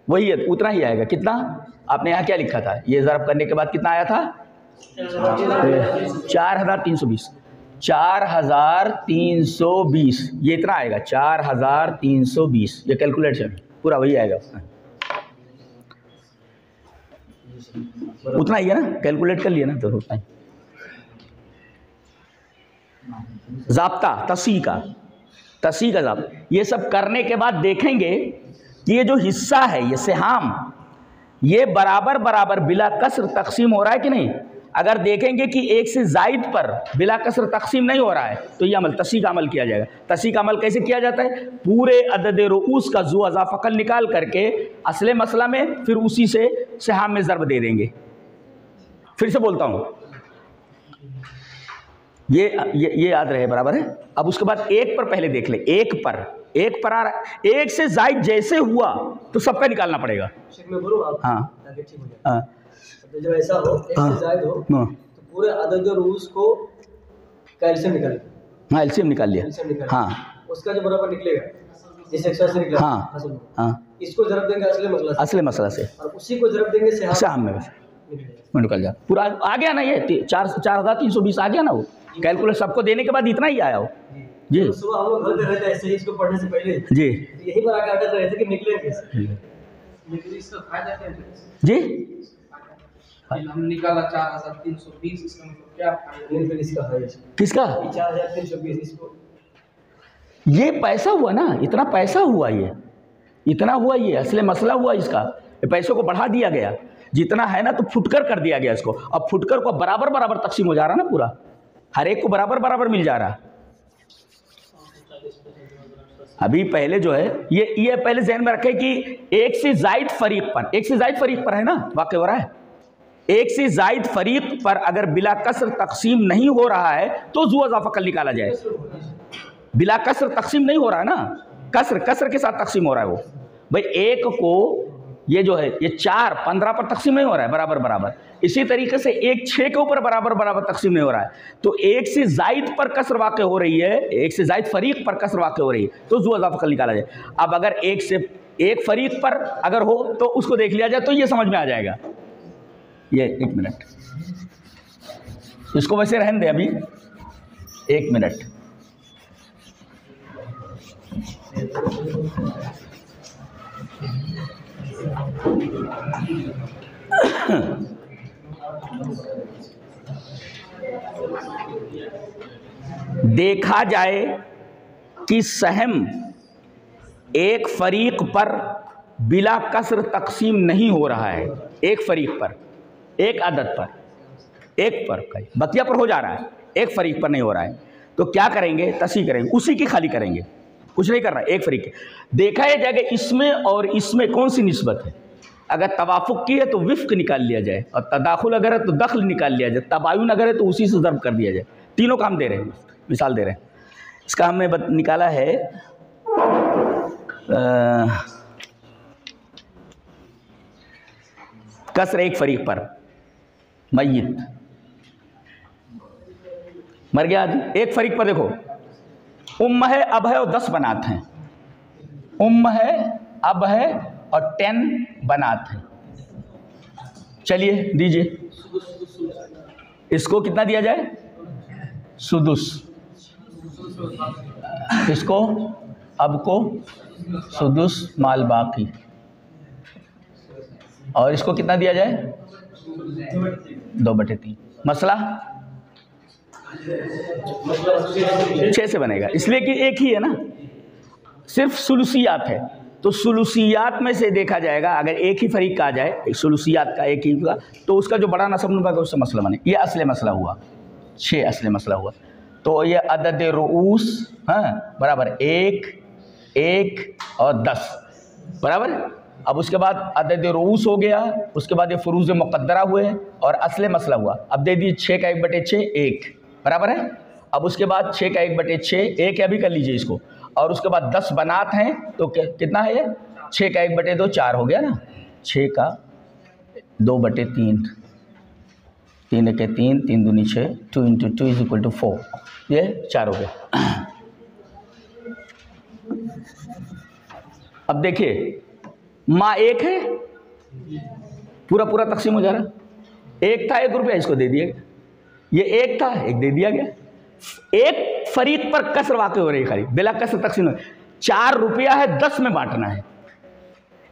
वही है, उतना ही आएगा। कितना? आपने यहाँ क्या लिखा था? ये ज़रब करने के बाद कितना आया था? 4320, 4320 ये इतना आएगा, 4320 ये कैलकुलेशन पूरा वही आएगा, उतना ही है ना, कैलकुलेट कर लिया ना तो उतना ही। ज़ाब्ता तसी का ज़ाब्ता, ये सब करने के बाद देखेंगे कि ये जो हिस्सा है ये सिहाम ये बराबर बराबर बिला कसर तकसीम हो रहा है कि नहीं। अगर देखेंगे कि एक से ज़ायद पर बिला कसर तकसीम नहीं हो रहा है तो ये अमल तसी का अमल किया जाएगा। तसी का अमल कैसे किया जाता है? पूरे अदद रूस का जू अज़ाफ़कल निकाल करके असले मसला में फिर उसी से सिहाम में ज़रब दे देंगे। फिर से बोलता हूँ, ये याद रहे, बराबर है। अब उसके बाद एक पर पहले देख ले, एक पर आ रहा है, एक से ज़ायद जैसे हुआ तो सबका निकालना पड़ेगा। मैं बोलूँ आप? हाँ ताकि ठीक हो जाए। तो जब ऐसा हो एक से ज़ायद हो तो पूरे अदद रूस को कैल्शियम निकाल, हाँ एलसीएम निकाल लिया, हाँ उसका जो बराबर निकलेगा जैसे 180 निकला, हाँ इसको ज़रब देंगे असले मसला से और उसी को ज़रब देंगे सिहाम में निकल जा, पूरा आ गया ना। ये 4320 आ गया ना, वो कैलकुलेट सबको देने के बाद इतना ही आया हो जी। तो सुबह हम लोग घर पे रहते ऐसे ही इसको पढ़ने से पहले जी यही पर आके अटक रहे थे कि निकले कैसे। लेकिन इसका फायदा क्या है जी? हम निकाला 4320, इसका मतलब क्या फायदा? फिर इसका है किसका? 4320 इसको ये पैसा हुआ ना, इतना पैसा हुआ, ये इतना हुआ, ये असली मसला हुआ इसका। पैसों को बढ़ा दिया गया, जितना है ना तो फुटकर कर दिया गया इसको। अब फुटकर को बराबर बराबर तकसीम हो जा रहा ना, पूरा हर एक को बराबर बराबर मिल जा रहा। अभी पहले जो है ये पहले ज़हन में रखें कि एक से जायद फरीक पर, एक से जायद फरीक पर है ना वाक़ हो रहा है, एक से जायद फरीक पर अगर बिला कसर तकसीम नहीं हो रहा है तो ज़ू इज़ाफ़ा कल निकाला जाए। बिला कसर तकसीम नहीं हो रहा है ना, कसर के साथ तकसीम हो रहा है वो। भाई एक को ये जो है ये 4 15 पर तकसीम नहीं हो रहा है बराबर बराबर, इसी तरीके से एक 6 के ऊपर बराबर बराबर तकसीम नहीं हो रहा है। तो एक से जायद पर कसर वाक़ हो रही है, एक से जायद फरीक पर कसर वाक़ हो रही है तो ज़ू इज़ाफ़ा कल निकाला जाए। अब अगर एक से एक फरीक पर अगर हो तो उसको देख लिया जाए तो ये समझ में आ जाएगा। ये 1 मिनट, इसको वैसे रहने दें अभी 1 मिनट। देखा जाए कि सहम एक फरीक पर बिला कसर तकसीम नहीं हो रहा है, एक फरीक पर, एक आदत पर, एक पर, बकिया पर हो जा रहा है, एक फरीक पर नहीं हो रहा है। तो क्या करेंगे, तस्हीह करेंगे, उसी की खाली करेंगे, कुछ नहीं करना, एक फरीक। देखा जाएगा इसमें और इसमें कौन सी निस्बत है। अगर तवाफुक की है तो विफ़्क निकाल लिया जाए, और तदाखुल अगर है तो दखल निकाल लिया जाए, तबायुन अगर है तो उसी से ज़र्ब कर दिया जाए। तीनों काम दे रहे हैं, मिसाल दे रहे हैं। इसका हमने निकाला है कसर एक फरीक पर, मय्यत मर गया आदमी, एक फरीक पर देखो उम्म है, अब है और 10 बनात हैं, उम्म है, अब है और 10 बनात हैं। चलिए दीजिए, इसको कितना दिया जाए, सुदुस, इसको अब को सुदुस माल बाकी, और इसको कितना दिया जाए 2/3। मसला 6 से बनेगा, इसलिए कि एक ही है ना, सिर्फ सुलूसियात है। तो सुलूसियात में से देखा जाएगा, अगर एक ही फरीक का आ जाए, सुलूसियात का एक ही का, तो उसका जो बड़ा नसब नुमा का उससे मसला बने। ये असले मसला हुआ, 6 असले मसला हुआ। तो ये अदद रूस, हाँ बराबर 1 1 और 10 बराबर। अब उसके बाद अदद रूस हो गया, उसके बाद ये फुरूज़ मुक़द्दरा हुए और असले मसला हुआ। अब दे दीजिए 6 का 1/6 1 बराबर है। अब उसके बाद 6 का 1/6 1 है, अभी कर लीजिए इसको, और उसके बाद 10 बनात हैं तो कितना है ये, 6 का 1/2 4 हो गया ना, 6 का 2/3, 3 के 3, 3 दूनी 6, 2 × 2 = 4, ये 4 हो गया। अब देखिए माँ 1 है, पूरा पूरा तकसीम हो जा रहा, 1 था 1 रुपया, इसको दे दिया गया, ये 1 था 1 दे दिया गया। एक फरीक पर कसर वाक़ हो रही है, खाली बिला कसर तकसीम, 4 रुपया है, 10 में बांटना है।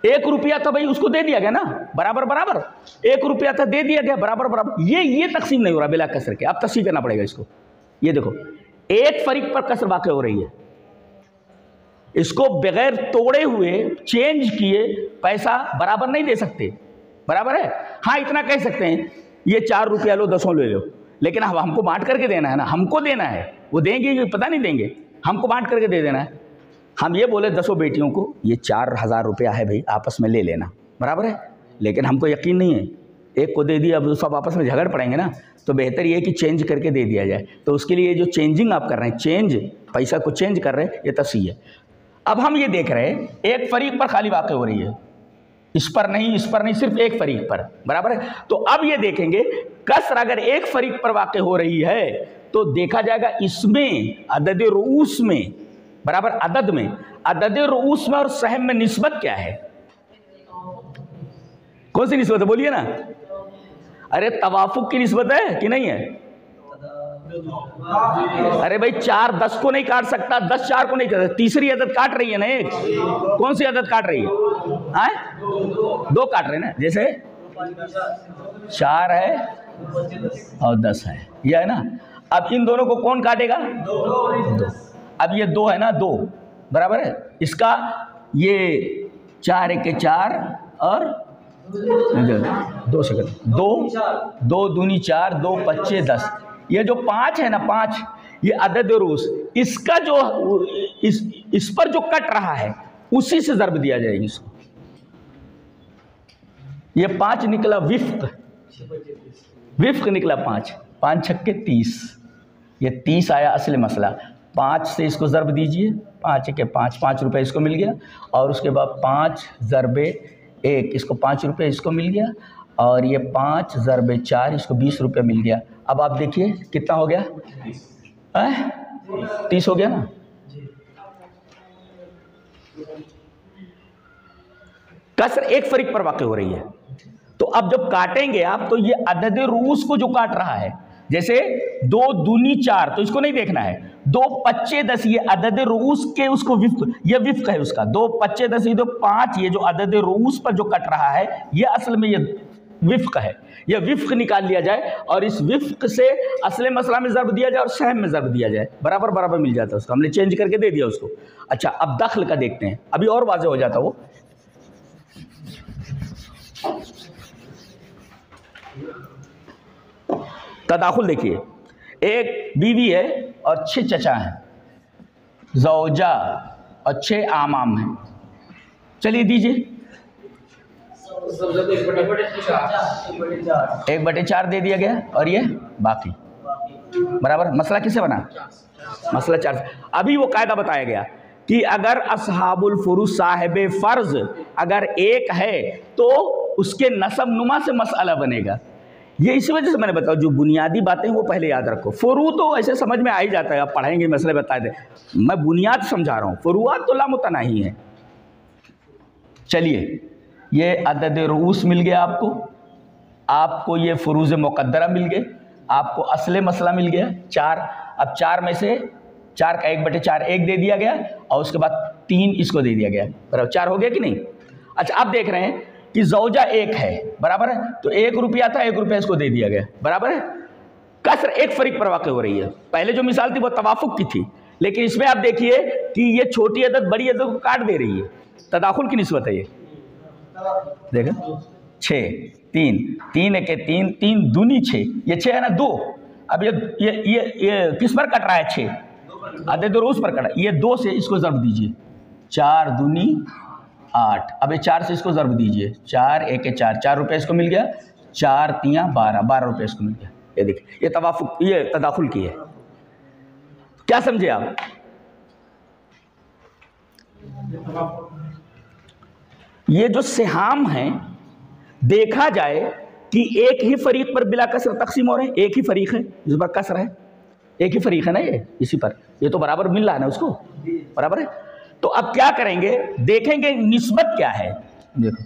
1 रुपया था भाई, उसको दे दिया गया ना, बराबर बराबर, 1 रुपया था दे दिया गया, बराबर बराबर। ये तकसीम नहीं हो रहा बिला कसर के, अब तस्हीह करना पड़ेगा इसको। ये देखो एक फरीक पर कसर वाक़ हो रही है, इसको बगैर तोड़े हुए चेंज किए पैसा बराबर नहीं दे सकते, बराबर है। हाँ इतना कह सकते हैं, ये 4 रुपया लो 10 ले लो, लेकिन अब हमको बांट करके देना है ना, हमको देना है, वो देंगे कि पता नहीं देंगे, हमको बांट करके दे देना है। हम ये बोले 10 बेटियों को ये 4000 रुपया है भाई, आपस में ले लेना, बराबर है, लेकिन हमको यकीन नहीं है, एक को दे दिया, अब सब आपस में झगड़ पड़ेंगे ना, तो बेहतर ये कि चेंज करके दे दिया जाए। तो उसके लिए जो चेंजिंग आप कर रहे हैं, चेंज पैसा को चेंज कर रहे हैं, ये तस्हीह है। अब हम ये देख रहे हैं एक फरीक पर खाली वाक़ हो रही है, इस पर नहीं, सिर्फ एक फरीक पर, बराबर है। तो अब ये देखेंगे कसर अगर एक फरीक पर वाक़ हो रही है तो देखा जाएगा इसमें अदद रूस में, बराबर अदद रूस में और सहम में निस्बत क्या है, कौन सी निस्बत है बोलिए ना। अरे तवाफुक की निस्बत है कि नहीं है। अरे भाई 4 10 को नहीं काट सकता, 10 4 को नहीं काट सकता, तीसरी अदद काट रही है ना एक, कौन सी अदद काट रही है, 2 काट रहे हैं ना, जैसे 4 है और 10 है, यह है ना। अब इन दोनों को कौन काटेगा, 2। अब ये 2 है ना, 2 बराबर है इसका, ये 4 1 4 और 2 सेकंड, 2 दूनी 4, 2 पच्चे 10। ये जो 5 है ना, 5 ये अदद रूस, इसका जो इस पर जो कट रहा है उसी से ज़र्ब दिया जाएगी इसको। ये 5 निकला विफ्क, विफ्क निकला 5, 5 छक्के 30, ये 30 आया असल मसला। 5 से इसको ज़र्ब दीजिए, 5 के 5, 5 रुपये इसको मिल गया, और उसके बाद 5 ज़रबे 1 इसको 5 रुपये इसको मिल गया, और ये 5 ज़रबे 4 इसको 20 रुपये मिल गया। अब आप देखिए कितना हो गया, 30 हो गया ना। कसर एक फरीक पर वाक़ हो रही है, तो अब जब काटेंगे आप तो ये अदद रूस को जो काट रहा है, जैसे 2 दूनी 4 तो इसको नहीं देखना है, 2 पच्चे 10 ये अदद रूस के उसको विफ्क, ये विफ्क है उसका, 2 पच्चे 10 ये 2 5 ये जो अदद रूस पर जो कट रहा है ये असल में ये विफ्क है। ये विफ्क निकाल लिया जाए और इस विफ्क से असले मसला में ज़र्ब दिया जाए और सहम में ज़र्ब दिया जाए, बराबर बराबर मिल जाता है उसका, हमने चेंज करके दे दिया उसको। अच्छा अब दखल का देखते हैं, अभी और वाज़ेह हो जाता वो। तदाखुल देखिए, एक बीवी है और 6 चचा हैं, ज़ौजा और 6 आमाम हैं। चलिए दीजिए, 1/4 दे दिया गया और ये बाकी बराबर। मसला किससे बना, मसला 4 से। अभी वो कायदा बताया गया कि अगर असहाबुल फुरूज साहिब फ़र्ज अगर एक है तो उसके नसब नुमा से मसला बनेगा। ये इसी वजह से मैंने बताया, जो बुनियादी बातें वो पहले याद रखो। फुरू तो ऐसे समझ में आ ही जाता है, आप पढ़ेंगे मसले बता दे, मैं बुनियाद समझा रहा हूँ, फुरुआत तो लामुतनाही है। चलिए ये अदद रूस मिल गया आपको, आपको ये फुरूज़ मुक़द्दरा मिल गए, आपको असले मसला मिल गया 4। अब 4 में से 4 का 1/4 1 दे दिया गया और उसके बाद 3 इसको दे दिया गया, बराबर 4 हो गया कि नहीं। अच्छा आप देख रहे हैं कि ज़ौजा 1 है, बराबर है, तो 1 रुपया था, 1 रुपया इसको दे दिया गया, बराबर है। कसर एक फरीक पर वाक़ हो रही है। पहले जो मिसाल थी वो तवाफुक की थी, लेकिन इसमें आप देखिए कि ये छोटी अदद बड़ी अदद को काट दे रही है, तदाखुल की निस्बत है ये। देखो 6 3 3 के 3 3 दूनी 6, ये 6 है ना 2। अब ये किस पर कट रहा है, 6 अदद रूस पर कट रहा है। ये 2 से इसको ज़र्ब दीजिए, 4 दूनी 8। अब ये 4 से इसको ज़र्ब दीजिए, 4 1 4, 4 रुपये इसको मिल गया, 4 3 12, 12 रुपये इसको मिल गया। ये देखिए ये तवाफुक, ये तदाखुल की है। क्या समझे आप, ये जो सिहाम हैं देखा जाए कि एक ही फरीक पर बिला कसर तकसीम हो रहे हैं, एक ही फरीक है जिस पर कसर है, एक ही फरीक है ना ये, इसी पर ये तो बराबर मिल रहा है ना उसको, बराबर है। तो अब क्या करेंगे, देखेंगे निस्बत क्या है। देखो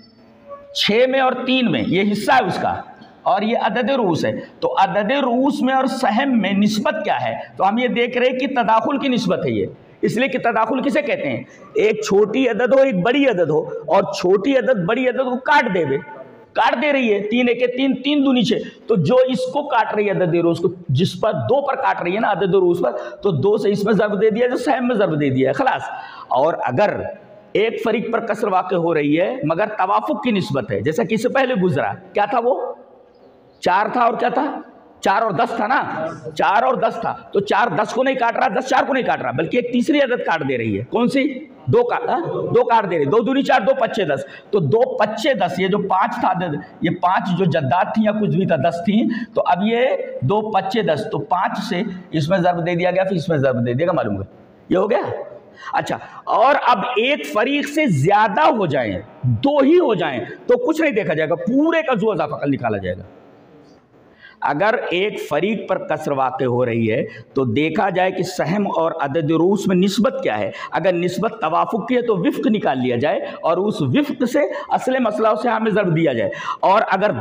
6 में और 3 में ये हिस्सा है उसका और ये अदद रूस है, तो अदद रूस में और सहम में निस्बत क्या है, तो हम ये देख रहे हैं कि तदाखुल की निस्बत है ये। इसलिए कि तदाखुल किसे कहते हैं, एक छोटी अदद हो एक बड़ी अदद हो और छोटी अदद बड़ी अदद को काट दे रही है, 3 1 3 3 दूनी 6, तो जो इसको काट रही है अदद रूस को, जिस पर 2 पर काट रही है ना अदद रूस पर, तो 2 से इसमें ज़र्ब दे दिया, जो सहम में ज़र्ब दे दिया है, खलास। और अगर एक फरीक पर कसर वाक़ हो रही है मगर तवाफुक की निस्बत है, जैसा कि इससे पहले गुजरा, क्या था वो 4 था और क्या था 4 और 10 था ना, 4 और 10 था, तो 4 10 को नहीं काट रहा, 10 4 को नहीं काट रहा, बल्कि एक तीसरी अदद काट दे रही है। कौन सी, 2 काट दे रही, 2 दूनी 4, 2 पच्चे 10, तो 2 पच्चे 10, ये जो 5 था अदद, ये 5 जो जद्दाद थी या कुछ भी था 10 थी, तो अब ये 2 पच्चे 10, तो 5 से इसमें ज़र्ब दे दिया गया, फिर इसमें ज़र्ब दे दिया, मालूम है ये हो गया। अच्छा, और अब एक फरीक से ज्यादा हो जाए, 2 ही हो जाएं, तो कुछ नहीं देखा जाएगा, पूरे का जुज़ अज़ाफ़ा निकाला जाएगा। अगर एक फरीक पर कसर वाक़ हो रही है तो देखा जाए कि सहम और अदद रूस में निस्बत क्या है। अगर निस्बत तवाफुक की है तो विफ्क निकाल लिया जाए और उस विफ्क से असले मसला से हमें ज़र्ब दिया जाए, और अगर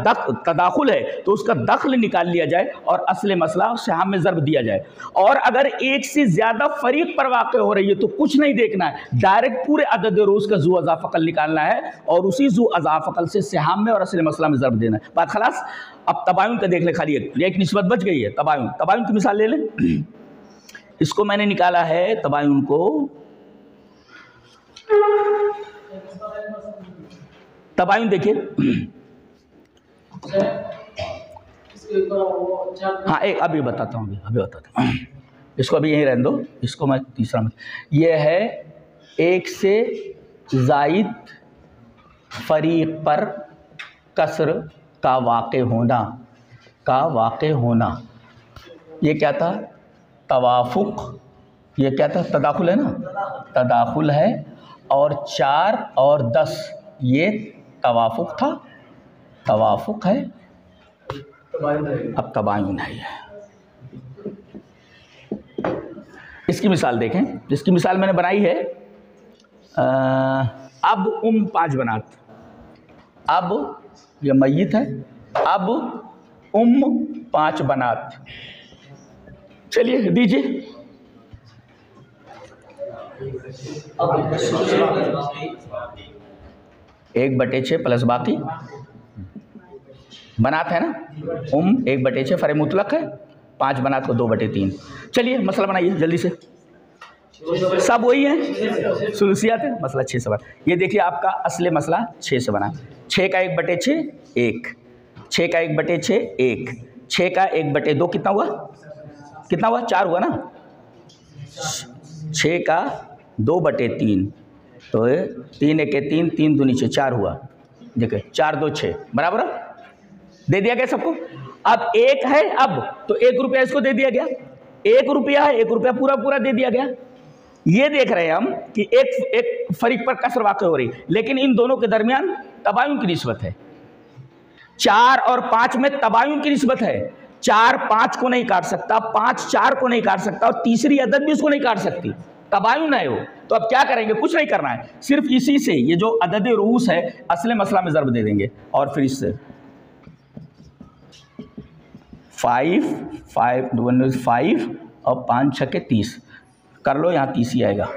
तदाखुल है तो उसका दखल निकाल लिया जाए और असले मसला से हमें ज़र्ब दिया जाए। और अगर एक से ज़्यादा फरीक पर वाक़ हो रही है तो कुछ नहीं देखना है, डायरेक्ट पूरे अदद रूस का ज़ू अज़ाफ़क़ल निकालना है और उसी ज़ू अज़ाफ़क़ल से सिहाम में और असले मसला में ज़र्ब देना है। बात खलास। अब तबायुन का देख ले, खाली एक निस्बत बच गई है, तबायुन की मिसाल ले लें। इसको मैंने निकाला है तबायुन को, तबायुन देखिए इसके ऊपर वो चार हाँ एक अभी बताता हूँ, अभी बताता हूँ, इसको अभी यहीं रहने दो, इसको मैं तीसरा में, ये है एक से जायद फरीक पर कसर का वाक़े होना, ये क्या था? तवाफुक, ये क्या था? तदाखुल है ना, तदाखुल है, और 4 और 10 ये तवाफुक था, तवाफुक है, अब तबायुन है। इसकी मिसाल देखें, इसकी मिसाल मैंने बनाई है, अब 5 बनात, अब ये मय्यत है, अब 5 बनात, चलिए दीजिए। एक बटे 6 प्लस बाकी बनात है ना, 1/6 फरे मुतलक है, 5 बनात को 2/3। चलिए मसला बनाइए जल्दी से, सब वही है, सुलूसियात है, मसला 6 से बना। ये देखिए आपका असली मसला 6 से बना, 6 का 1/6 1, 6 का 1/6 1, 6 का 1/2 कितना हुआ? कितना हुआ? 4 हुआ ना, 6 का 2/3, तो 3 1 3, 3 दूनी 6, 4 हुआ, देखिए 4 2 6 बराबर दे दिया गया सबको। अब 1 है, अब तो 1 रुपया इसको दे दिया गया, 1 रुपया है, 1 रुपया पूरा पूरा दे दिया गया। ये देख रहे हैं हम कि एक फरीक पर कसर वाक़ हो रही, लेकिन इन दोनों के दरमियान तबायुन की निस्बत है, 4 और 5 में तबायुन की निस्बत है, 4 5 को नहीं काट सकता, 5 4 को नहीं काट सकता, और तीसरी अदद भी उसको नहीं काट सकती, तबायुन है वो। तो अब क्या करेंगे? कुछ नहीं करना है, सिर्फ इसी से ये जो अदद रूस है असले मसला में ज़र्ब दे देंगे, और फिर इससे 5 5 2 5 और 5 6 30 कर लो, यहाँ 30 ही आएगा।